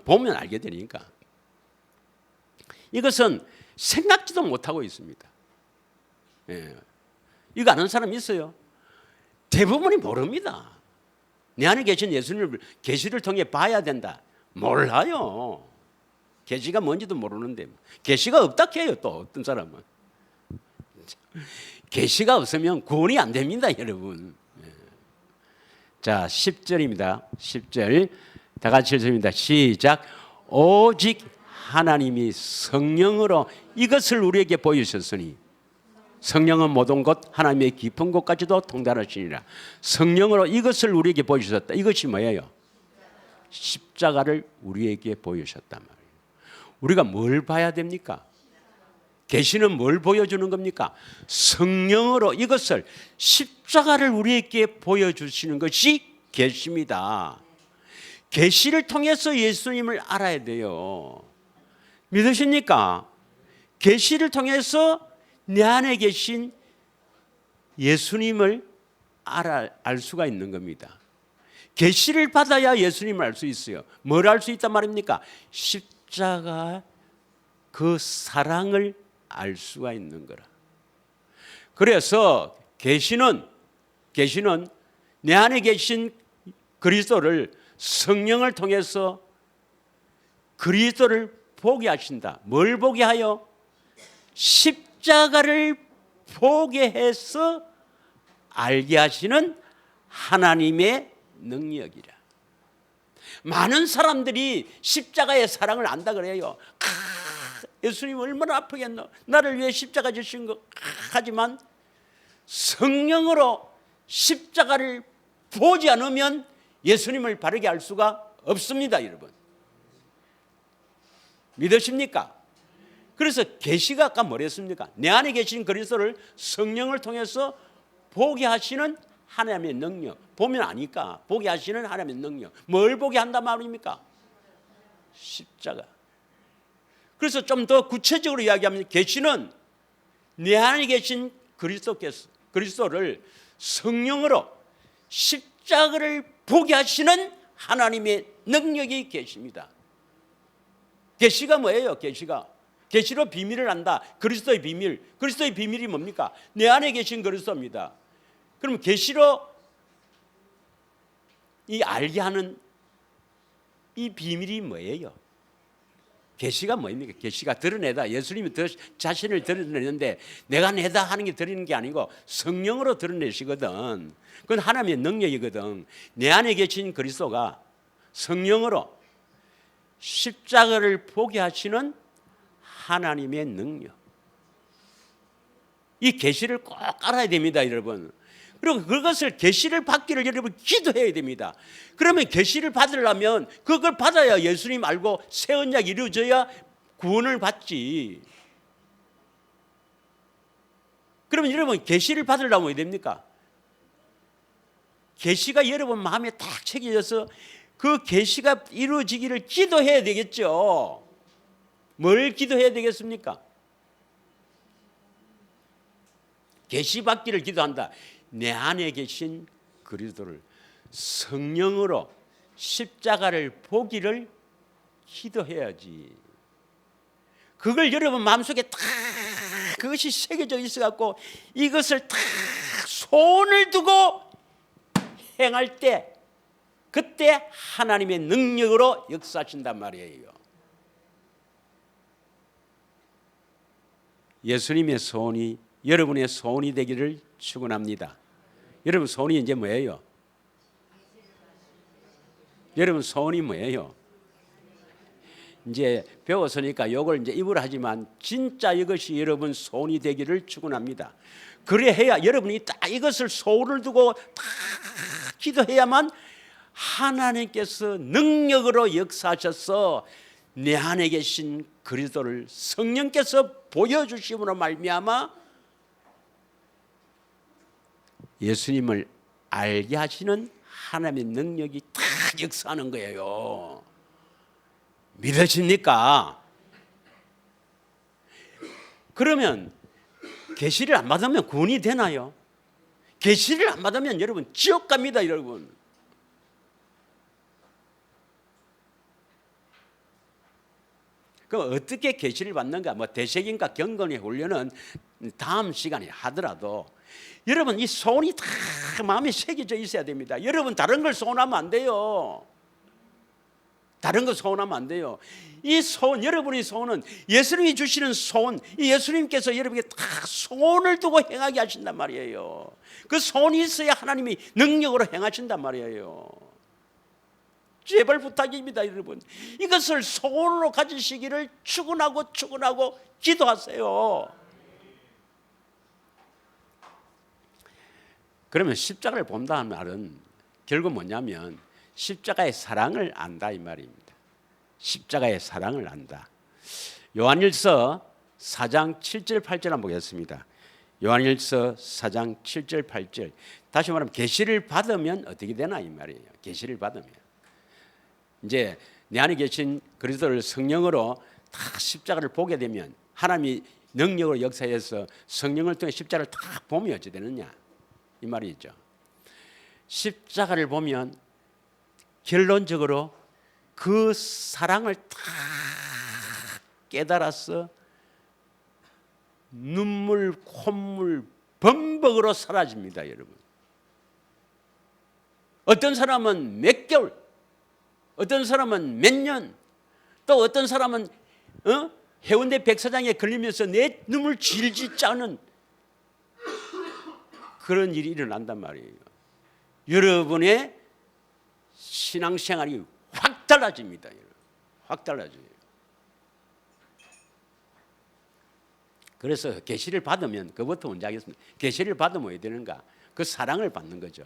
보면 알게 되니까. 이것은 생각지도 못하고 있습니다. 예. 이거 아는 사람 있어요? 대부분이 모릅니다. 내 안에 계신 예수님을 계시를 통해 봐야 된다. 몰라요. 계시가 뭔지도 모르는데 계시가 없다 해요. 또 어떤 사람은 계시가 없으면 구원이 안 됩니다, 여러분. 자, 10절입니다. 10절 다 같이 읽습니다. 시작. 오직 하나님이 성령으로 이것을 우리에게 보이셨으니 성령은 모든 곳 하나님의 깊은 곳까지도 통달하시니라. 성령으로 이것을 우리에게 보이셨다. 이것이 뭐예요? 십자가를 우리에게 보이셨단 말이에요. 우리가 뭘 봐야 됩니까? 계시는 뭘 보여주는 겁니까? 성령으로 이것을 십자가를 우리에게 보여주시는 것이 계시입니다. 계시를 통해서 예수님을 알아야 돼요. 믿으십니까? 계시를 통해서 내 안에 계신 예수님을 알 수가 있는 겁니다. 계시를 받아야 예수님을 알 수 있어요. 뭘 알 수 있단 말입니까? 십자가 그 사랑을 알 수가 있는 거라. 그래서 계시는 내 안에 계신 그리스도를 성령을 통해서 그리스도를 보게 하신다. 뭘 보게 하여? 십자가를 보게 해서 알게 하시는 하나님의 능력이라. 많은 사람들이 십자가의 사랑을 안다 그래요. 예수님 얼마나 아프겠노. 나를 위해 십자가 지신 거. 하지만 성령으로 십자가를 보지 않으면 예수님을 바르게 알 수가 없습니다, 여러분. 믿으십니까? 그래서 계시가 아까 뭐랬습니까? 내 안에 계신 그리스도를 성령을 통해서 보게 하시는 하나님의 능력. 보면 아니까 보게 하시는 하나님의 능력. 뭘 보게 한단 말입니까? 십자가. 그래서 좀 더 구체적으로 이야기하면 계시는 내 안에 계신 그리스도를 성령으로 십자가를 보게 하시는 하나님의 능력이 계십니다. 계시가 뭐예요? 계시로 비밀을 안다. 그리스도의 비밀. 그리스도의 비밀이 뭡니까? 내 안에 계신 그리스도입니다. 그럼 계시로 이 알게 하는 이 비밀이 뭐예요? 계시가 뭐입니까? 계시가 드러내다. 예수님이 자신을 드러내는데 내가 내다 하는 게 드러내는 게 아니고 성령으로 드러내시거든. 그건 하나님의 능력이거든. 내 안에 계신 그리스도가 성령으로 십자가를 보게 하시는 하나님의 능력. 이 계시를 꼭 알아야 됩니다, 여러분. 그리고 그것을 계시를 받기를 여러분 기도해야 됩니다. 그러면 계시를 받으려면 그걸 받아야 예수님 알고 새 언약이 이루어져야 구원을 받지. 그러면 여러분 계시를 받으려면 어떻게 됩니까? 계시가 여러분 마음에 딱 새겨져서 그 계시가 이루어지기를 기도해야 되겠죠. 뭘 기도해야 되겠습니까? 계시 받기를 기도한다. 내 안에 계신 그리스도를 성령으로 십자가를 보기를 기도해야지. 그걸 여러분 마음속에 딱 그것이 새겨져 있어 갖고 이것을 딱 손을 두고 행할 때 그때 하나님의 능력으로 역사하신단 말이에요. 예수님의 소원이 여러분의 소원이 되기를 축원합니다. 여러분 소원이 이제 뭐예요? 여러분 소원이 뭐예요? 이제 배웠으니까 이걸 이제 입으로 하지만 진짜 이것이 여러분 소원이 되기를 축원합니다. 그래야 여러분이 딱 이것을 소원을 두고 딱 기도해야만 하나님께서 능력으로 역사하셔서 내 안에 계신 그리스도를 성령께서 보여주심으로 말미암아 예수님을 알게 하시는 하나님의 능력이 딱 역사하는 거예요. 믿으십니까? 그러면 계시를 안 받으면 구원이 되나요? 계시를 안 받으면 여러분 지옥 갑니다, 여러분. 그럼 어떻게 계시를 받는가? 뭐 대sek인가 경건의 훈련은 다음 시간에 하더라도 여러분 이 소원이 다 마음에 새겨져 있어야 됩니다. 여러분 다른 걸 소원하면 안 돼요. 다른 거 소원하면 안 돼요. 이 소원, 여러분의 소원은 예수님이 주시는 소원, 이 예수님께서 여러분에게 다 소원을 두고 행하게 하신단 말이에요. 그 소원이 있어야 하나님이 능력으로 행하신단 말이에요. 제발 부탁입니다, 여러분. 이것을 소원으로 가지시기를 축원하고 기도하세요. 그러면 십자가를 본다는 말은 결국 뭐냐면 십자가의 사랑을 안다 이 말입니다. 십자가의 사랑을 안다. 요한일서 4장 7절 8절 한번 보겠습니다. 요한일서 4장 7절 8절. 다시 말하면 계시를 받으면 어떻게 되나 이 말이에요. 계시를 받으면 이제 내 안에 계신 그리스도를 성령으로 다 십자가를 보게 되면 하나님이 능력으로 역사해서 성령을 통해 십자가를 다 보면 어찌 되느냐 이 말이죠. 십자가를 보면 결론적으로 그 사랑을 다 깨달아서 눈물, 콧물, 범벅으로 사라집니다, 여러분. 어떤 사람은 몇 개월, 어떤 사람은 몇 년, 또 어떤 사람은 해운대 백사장에 걸리면서 내 눈물 질질 짜는 그런 일이 일어난단 말이에요. 여러분의 신앙생활이 확 달라집니다. 확 달라져요. 그래서 계시를 받으면 그것부터 먼저 하겠습니다. 계시를 받으면 어떻게 되는가? 그 사랑을 받는 거죠.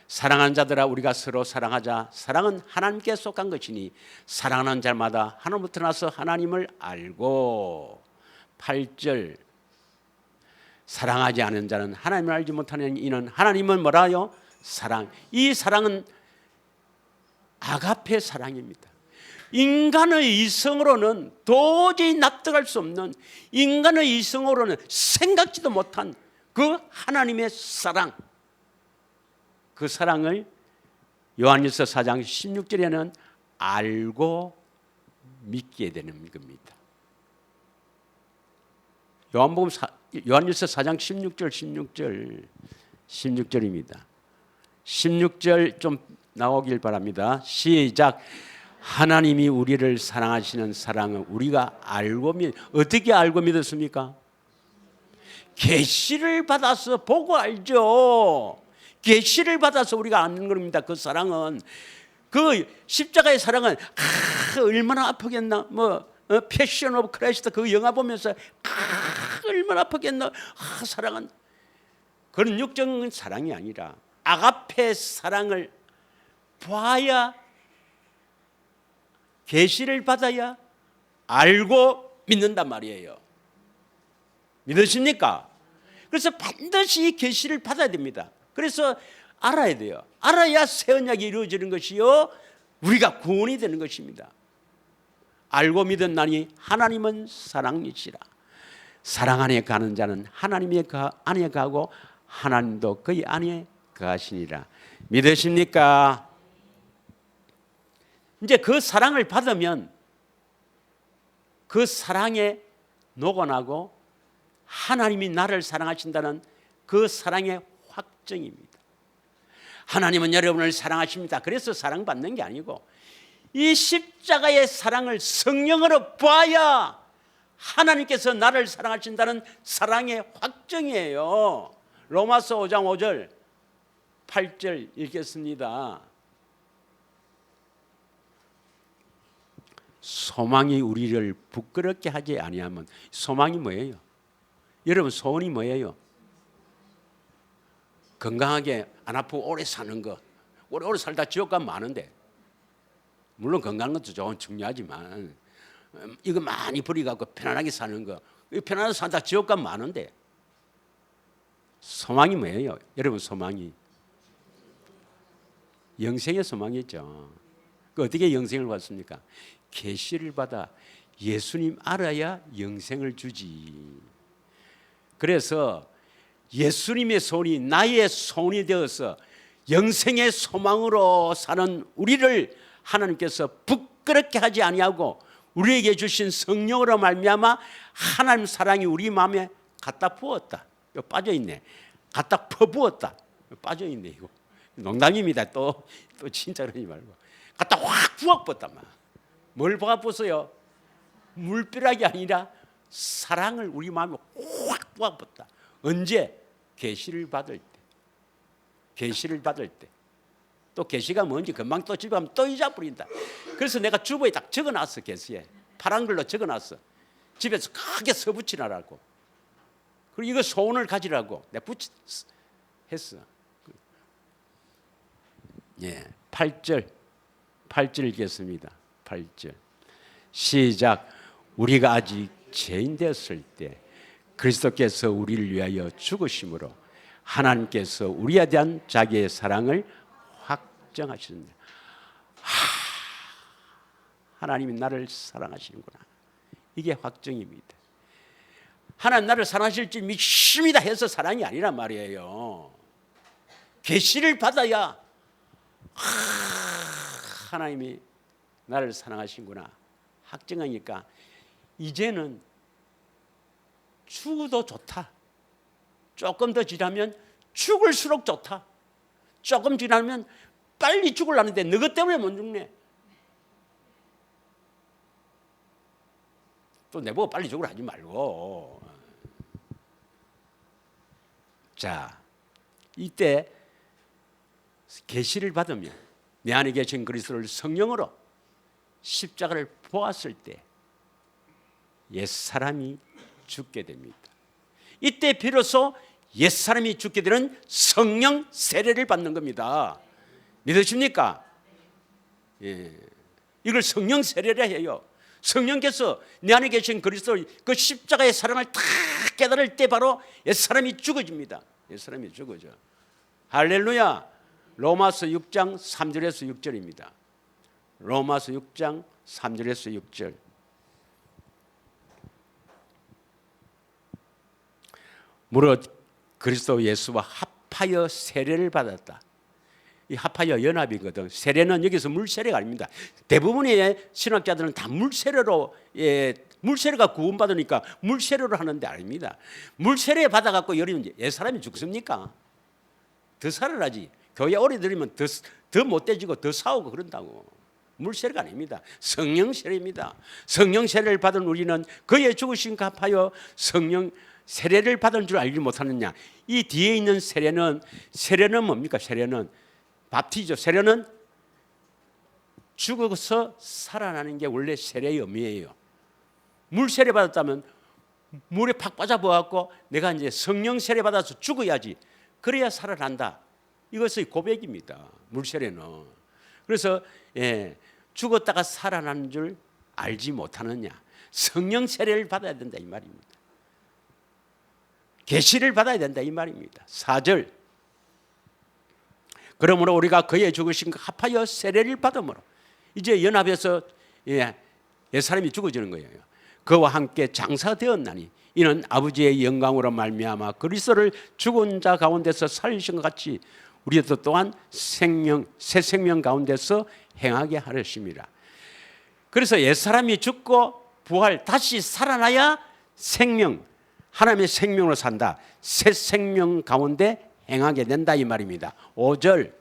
사랑하는 자들아 우리가 서로 사랑하자. 사랑은 하나님께 속한 것이니 사랑하는 자마다 하나님부터 나서 하나님을 알고. 8절 사랑하지 않은 자는 하나님을 알지 못하는 이는 하나님은 뭐라요? 사랑. 이 사랑은 아가페 사랑입니다. 인간의 이성으로는 도저히 납득할 수 없는, 인간의 이성으로는 생각지도 못한 그 하나님의 사랑, 그 사랑을 요한일서 4장 16절에는 알고 믿게 되는 겁니다. 요한일서 4장 16절입니다. 16절 좀 나오길 바랍니다. 시작. 하나님이 우리를 사랑하시는 사랑은 우리가 알고 어떻게 알고 믿었습니까? 계시를 받아서 보고 알죠. 계시를 받아서 우리가 아는 겁니다. 그 사랑은, 그 십자가의 사랑은 얼마나 아프겠나. 패션 오브 크라이스트 그 영화 보면서 얼마나 아프겠나. 사랑은. 그런데 그 사랑은, 그 십자가의 사랑은 얼마나 아프겠나. 패션 오브 크라이스트 그 영화 보면서 얼마나 아프겠나. 사랑은. 그런데 그 십자가의 사랑은 얼마나 아프겠나. 패션 오브 크라이스트 그 영화 보면서 얼마나 아프겠나. 사랑은. 그런 육적인 사랑이 아니라 아가페 사랑을 봐야, 계시를 받아야 알고 믿는단 말이에요. 믿으십니까? 그래서 반드시 계시를 받아야 됩니다. 그래서 알아야 돼요. 알아야 새 언약이 이루어지는 것이요, 우리가 구원이 되는 것입니다. 알고 믿었나니 하나님은 사랑이시라. 사랑 안에 가는 자는 하나님의 안에 가고 하나님도 그의 안에 거하시니라. 믿으십니까? 이제 그 사랑을 받으면 그 사랑에 녹아나고 하나님이 나를 사랑하신다는 그 사랑의 확정입니다. 하나님은 여러분을 사랑하십니다. 그래서 사랑받는 게 아니고 이 십자가의 사랑을 성령으로 봐야 하나님께서 나를 사랑하신다는 사랑의 확정이에요. 로마서 5장 5절 8절 읽겠습니다. 소망이 우리를 부끄럽게 하지 아니하면, 소망이 뭐예요? 여러분, 소원이 뭐예요? 건강하게 안 아프고 오래 사는 거. 오래 살다 지옥 가면 많은데, 물론 건강한 것도 좋은 중요하지만 이거 많이 버리고 편안하게 사는 거, 편안하게 산다 지옥 가면 많은데, 소망이 뭐예요? 여러분, 소망이 영생의 소망이죠. 그 어떻게 영생을 받습니까? 계시를 받아 예수님 알아야 영생을 주지. 그래서 예수님의 손이 나의 손이 되어서 영생의 소망으로 사는 우리를 하나님께서 부끄럽게 하지 아니하고 우리에게 주신 성령으로 말미암아 하나님 사랑이 우리 마음에 갖다 부었다. 이거 빠져 있네. 갖다 퍼부었다. 빠져 있네. 이거 농담입니다. 또 진짜 그러지 말고 갖다 확 부어버렸단 말이야. 뭘 부어버렸어요? 물벼락이 아니라 사랑을 우리 마음에 확 부어버렸다. 언제? 계시를 받을 때. 계시를 받을 때. 또 계시가 뭔지 금방 또 집에 가면 또 잊어버린다. 그래서 내가 주보에 딱 적어놨어. 계시에 파란 글로 적어놨어. 집에서 크게 써붙이라고. 그리고 이거 소원을 가지라고 내가 했어. 예, 8절 읽겠습니다. 8절 시작. 우리가 아직 죄인 되었을 때 그리스도께서 우리를 위하여 죽으심으로 하나님께서 우리에 대한 자기의 사랑을 확정하시는데, 하나님이 나를 사랑하시는구나. 이게 확정입니다. 하나님 나를 사랑하실 줄 믿습니다 해서 사랑이 아니란 말이에요. 계시를 받아야 하나님이 나를 사랑하시는구나 확정하니까 이제는 죽어도 좋다. 조금 더 지나면 죽을수록 좋다. 조금 지나면 빨리 죽으려는데 너희 때문에 못 죽네. 또 내보고 빨리 죽으라 하지 말고. 자, 이때 계시를 받으면 내 안에 계신 그리스도를 성령으로 십자가를 보았을 때 옛사람이 죽게 됩니다. 이때 비로소 옛사람이 죽게 되는 성령 세례를 받는 겁니다. 믿으십니까? 예. 이걸 성령 세례라 해요. 성령께서 내 안에 계신 그리스도 그 십자가의 사랑을 다 깨달을 때 바로 옛사람이 죽어집니다. 옛사람이 죽어져. 할렐루야. 로마서 6장 3절에서 6절입니다. 로마서 6장 3절에서 6절. 무릇 그리스도 예수와 합하여 세례를 받았다. 이 합하여 연합이거든. 세례는 여기서 물세례가 아닙니다. 대부분의 신학자들은 다 물세례로, 물세례가 구원받으니까 물세례로 하는데 아닙니다. 물세례 받아갖고 여리면 옛사람이 죽습니까? 더 살아나지. 교회 오래 들이면 더 못돼지고 더 싸우고 그런다고. 물세례가 아닙니다. 성령 세례입니다. 성령 세례를 받은 우리는 그의 죽으신 합하여 성령 세례를 받은 줄 알지 못하느냐. 이 뒤에 있는 세례는 뭡니까? 세례는 밥티죠. 세례는 죽어서 살아나는 게 원래 세례의 의미예요. 물 세례 받았다면 물에 팍 빠져버갖고 내가 이제 성령 세례 받아서 죽어야지. 그래야 살아난다. 이것의 고백입니다. 물세례는. 그래서 죽었다가 살아나는 줄 알지 못하느냐. 성령 세례를 받아야 된다 이 말입니다. 계시를 받아야 된다 이 말입니다. 4절. 그러므로 우리가 그의 죽으심과 합하여 세례를 받음으로 이제 연합해서 옛사람이 죽어지는 거예요. 그와 함께 장사되었나니 이는 아버지의 영광으로 말미암아 그리스도를 죽은 자 가운데서 살리신 것 같이 우리도 또한 새 생명 가운데서 행하게 하렸습니다. 그래서 옛사람이 죽고 부활 다시 살아나야 생명, 하나님의 생명으로 산다. 새 생명 가운데 행하게 된다 이 말입니다. 5절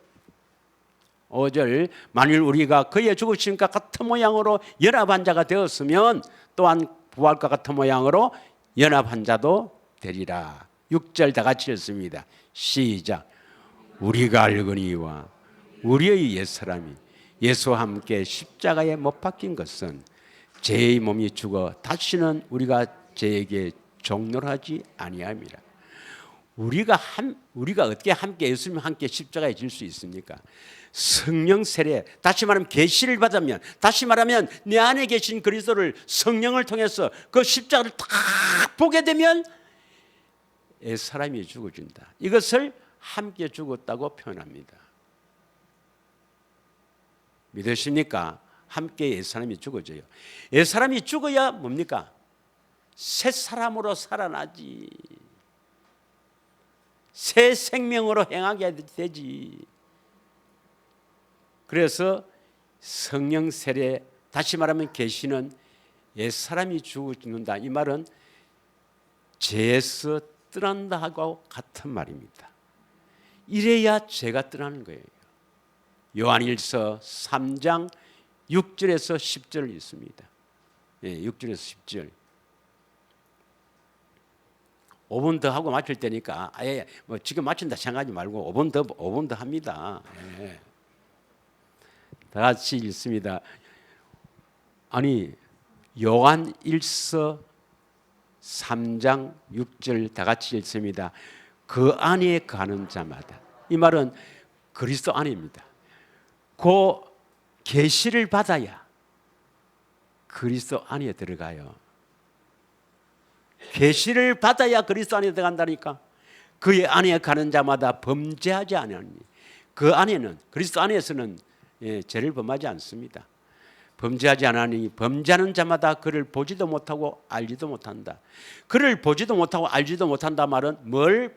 만일 우리가 그의 죽으심과 같은 모양으로 연합한 자가 되었으면 또한 부활과 같은 모양으로 연합한 자도 되리라. 6절 다 같이 읽습니다. 시작. 우리가 알거니와 우리의 옛사람이 예수와 함께 십자가에 못 박힌 것은 죄의 몸이 죽어 다시는 우리가 죄에게 종노하지 아니함이라. 우리가 어떻게 함께 예수님과 함께 십자가에 질 수 있습니까? 성령 세례, 다시 말하면 계시를 받으면, 다시 말하면 내 안에 계신 그리스도를 성령을 통해서 그 십자가를 딱 보게 되면 옛사람이 죽어진다. 이것을 함께 죽었다고 표현합니다. 믿으십니까? 함께 옛사람이 죽어져요. 옛사람이 죽어야 뭡니까? 새 사람으로 살아나지. 새 생명으로 행하게 되지. 그래서 성령 세례, 다시 말하면 계시는 옛사람이 죽는다. 이 말은 죄에서 떠난다 하고 같은 말입니다. 이래야 죄가 떠나는 거예요. 요한일서 3장 6절에서 10절을 읽습니다. 6절에서 10절. 5분 더 하고 마칠 때니까 아예 뭐 지금 마친다 생각하지 말고 5분 더 합니다. 다 같이 읽습니다. 아니 요한일서 3장 6절 다 같이 읽습니다. 그 안에 가는 자마다. 이 말은 그리스도 안에입니다. 그 계시를 받아야 그리스도 안에 들어가요. 계시를 받아야 그리스도 안에 들어간다니까. 그의 안에 가는 자마다 범죄하지 않으니 그 안에는 그리스도 안에서는 죄를 범하지 않습니다. 범죄하지 않으니 범죄하는 자마다 그를 보지도 못하고 알지도 못한다. 그를 보지도 못하고 알지도 못한다 말은 뭘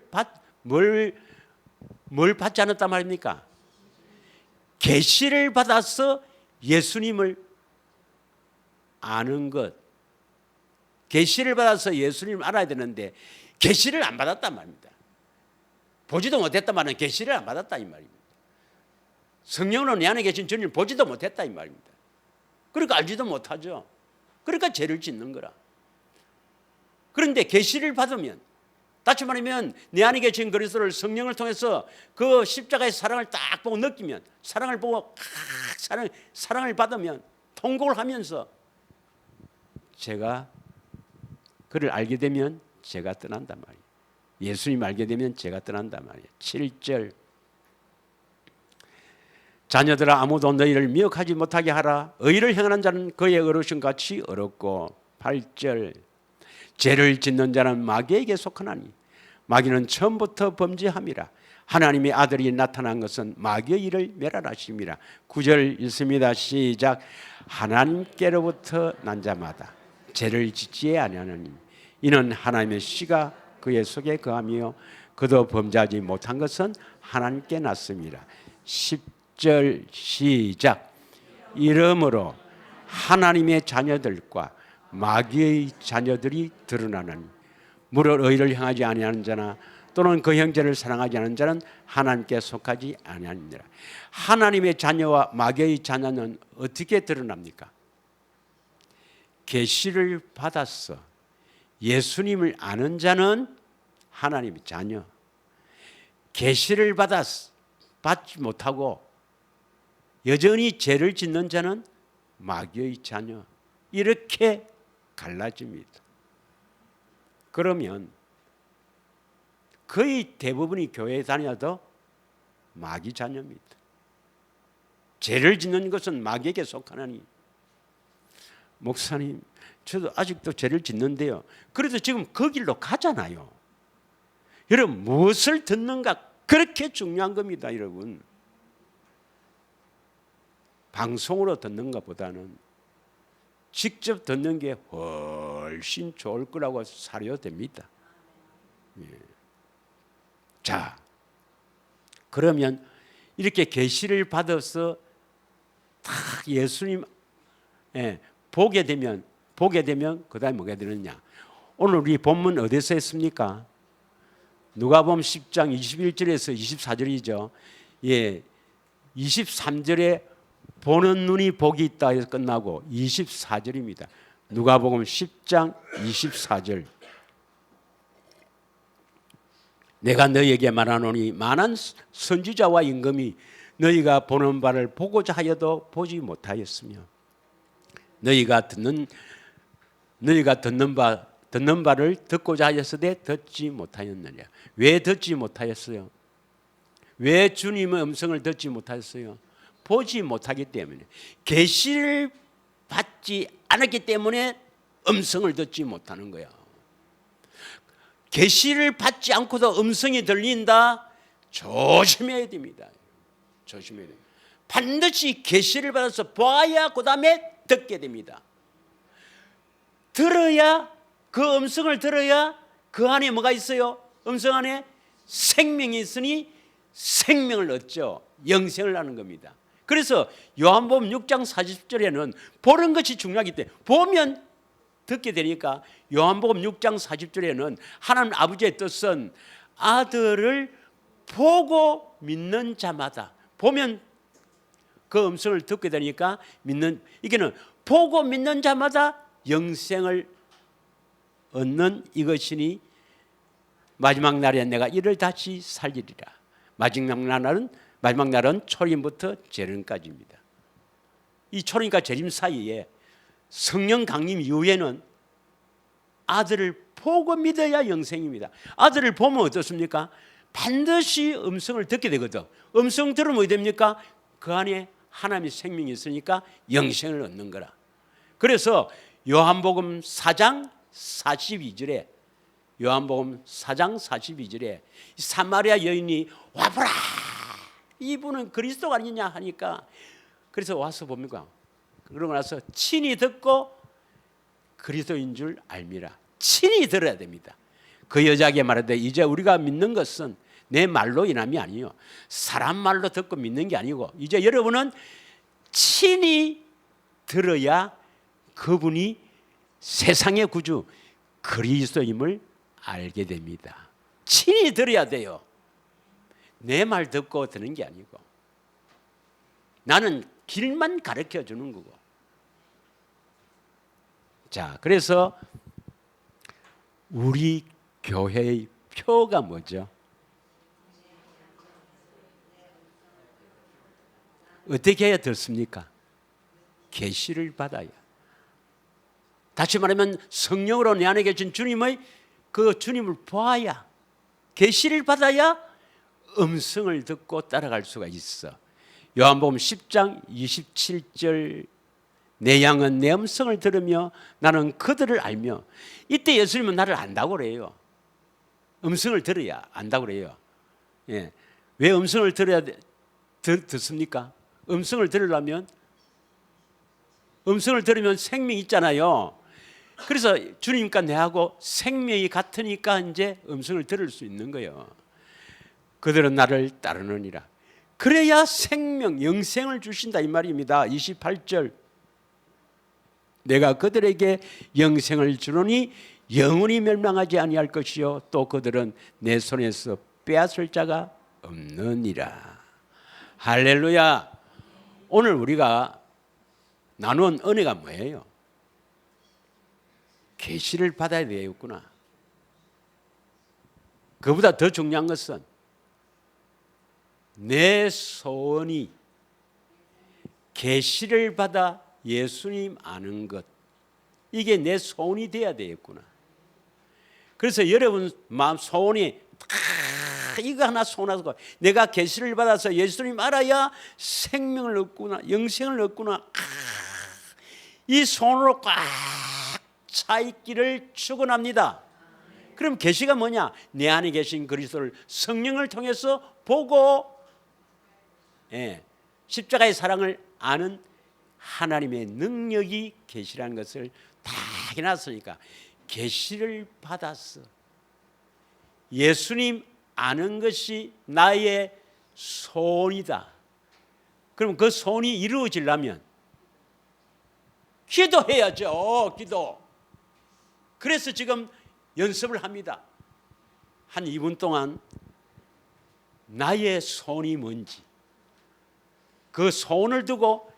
받지 않았단 말입니까? 계시를 받아서 예수님을 아는 것. 계시를 받아서 예수님을 알아야 되는데 계시를 안 받았단 말입니다. 보지도 못했단 말은 계시를 안 받았다 이 말입니다. 성령으로 내 안에 계신 주님을 보지도 못했다 이 말입니다. 그러니까 알지도 못하죠. 그러니까 죄를 짓는 거라. 그런데 계시를 받으면, 다시 말하면 내 안에 계신 그리스도를 성령을 통해서 그 십자가의 사랑을 딱 보고 느끼면, 사랑을 보고 사랑을 받으면, 통곡을 하면서 제가 그를 알게 되면 죄가 떠난단 말이에요. 예수님 알게 되면 죄가 떠난단 말이에요. 7절. 자녀들아 아무도 너희를 미혹하지 못하게 하라. 의를 행하는 자는 그의 어르신같이 어렵고. 8절. 죄를 짓는 자는 마귀에게 속하나니 마귀는 처음부터 범죄함이라. 하나님의 아들이 나타난 것은 마귀의 일을 멸하심이라. 9절 읽습니다. 시작. 하나님께로부터 난 자마다 죄를 짓지 아니하느니 이는 하나님의 씨가 그의 속에 거하며 그도 범죄하지 못한 것은 하나님께 났습니다. 10절 시작. 이러므로 하나님의 자녀들과 마귀의 자녀들이 드러나느니 무릇 의를 행하지 아니하는 자나 또는 그 형제를 사랑하지 않는 자는 하나님께 속하지 아니하니라. 하나님의 자녀와 마귀의 자녀는 어떻게 드러납니까? 계시를 받았어. 예수님을 아는 자는 하나님의 자녀. 계시를 받지 못하고 여전히 죄를 짓는 자는 마귀의 자녀. 이렇게 갈라집니다. 그러면 거의 대부분이 교회에 다녀도 마귀 자녀입니다. 죄를 짓는 것은 마귀에게 속하나니. 목사님, 저도 아직도 죄를 짓는데요. 그래도 지금 그 길로 가잖아요. 여러분, 무엇을 듣는가 그렇게 중요한 겁니다, 여러분. 방송으로 듣는 것보다는 직접 듣는 게 훨씬 좋을 거라고 사료됩니다. 예. 자, 그러면 이렇게 계시를 받아서 딱 예수님 보게 되면 그다음에 뭐가 되느냐? 오늘 우리 본문 어디서 했습니까? 누가복음 10장 21절에서 24절이죠. 예, 23절에 보는 눈이 복이 있다 해서 끝나고 24절입니다. 누가복음 10장 24절. 내가 너희에게 말하노니 많은 선지자와 임금이 너희가 보는 바를 보고자 하여도 보지 못하였으며 너희가 듣는 바를 듣고자 하였으되 듣지 못하였느냐. 왜 듣지 못하였어요? 왜 주님의 음성을 듣지 못하였어요? 보지 못하기 때문에. 계시를 받지 않았기 때문에 음성을 듣지 못하는 거야. 계시를 받지 않고도 음성이 들린다? 조심해야 됩니다. 조심해야 됩니다. 반드시 계시를 받아서 봐야 그 다음에 듣게 됩니다. 들어야, 그 음성을 들어야 그 안에 뭐가 있어요? 음성 안에 생명이 있으니 생명을 얻죠. 영생을 하는 겁니다. 그래서 요한복음 6장 40절에는 보는 것이 중요하기 때문에 보면 듣게 되니까 요한복음 6장 40절에는 하나님 아버지의 뜻은 아들을 보고 믿는 자마다, 보면 그 음성을 듣게 되니까 믿는, 이게는 보고 믿는 자마다 영생을 얻는 이것이니 마지막 날에 내가 이를 다시 살리리라. 마지막 날은 초림부터 재림까지입니다. 이 초림과 재림 사이에 성령 강림 이후에는 아들을 보고 믿어야 영생입니다. 아들을 보면 어떻습니까? 반드시 음성을 듣게 되거든. 음성 들으면 어떻게 됩니까? 그 안에 하나님의 생명이 있으니까 영생을 얻는 거라. 그래서 요한복음 4장 42절에 사마리아 여인이 와보라, 이분은 그리스도가 아니냐 하니까, 그래서 와서 봅니까? 그러고 나서 친히 듣고 그리스도인 줄 알미라. 친히 들어야 됩니다. 그 여자에게 말하되 이제 우리가 믿는 것은 내 말로 인함이 아니요 사람 말로 듣고 믿는 게 아니고 이제 여러분은 친히 들어야 그분이 세상의 구주 그리스도임을 알게 됩니다. 친히 들어야 돼요. 내 말 듣고 듣는 게 아니고 나는 길만 가르쳐 주는 거고. 자, 그래서 우리 교회의 표가 뭐죠? 어떻게 해야 듣습니까? 계시를 받아야. 다시 말하면 성령으로 내 안에 계신 주님의 그 주님을 보아야, 계시를 받아야 음성을 듣고 따라갈 수가 있어. 요한복음 10장 27절, 내 양은 내 음성을 들으며 나는 그들을 알며. 이때 예수님은 나를 안다고 그래요. 음성을 들어야 안다고 그래요. 예. 왜 음성을 들어야 듣습니까? 음성을 들으려면, 음성을 들으면 생명이 있잖아요. 그래서 주님과 내하고 생명이 같으니까 이제 음성을 들을 수 있는 거예요. 그들은 나를 따르느니라. 그래야 생명, 영생을 주신다 이 말입니다. 28절, 내가 그들에게 영생을 주노니 영원히 멸망하지 아니할 것이요 또 그들은 내 손에서 빼앗을 자가 없느니라. 할렐루야. 오늘 우리가 나눈 은혜가 뭐예요? 계시를 받아야 되겠구나. 그보다 더 중요한 것은 내 소원이 계시를 받아 예수님 아는 것, 이게 내 소원이 돼야 되겠구나. 그래서 여러분 마음 소원이 다 이거 하나 손하고 내가 계시를 받아서 예수님 알아야 생명을 얻구나, 영생을 얻구나. 이 손으로 꽉 차 있기를 축원합니다. 그럼 계시가 뭐냐? 내 안에 계신 그리스도를 성령을 통해서 보고 십자가의 사랑을 아는 하나님의 능력이 계시라는 것을 다 해놨으니까 계시를 받았어. 예수님 아는 것이 나의 소원이다. 그럼 그 소원이 이루어지려면 기도해야죠. 기도. 그래서 지금 연습을 합니다. 한 2분 동안 나의 소원이 뭔지, 그 소원을 두고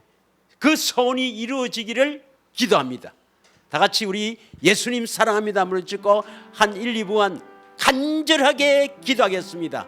그 소원이 이루어지기를 기도합니다. 다 같이 우리 예수님 사랑합니다 무릎 꿇고 한 1, 2분 간절하게 기도하겠습니다.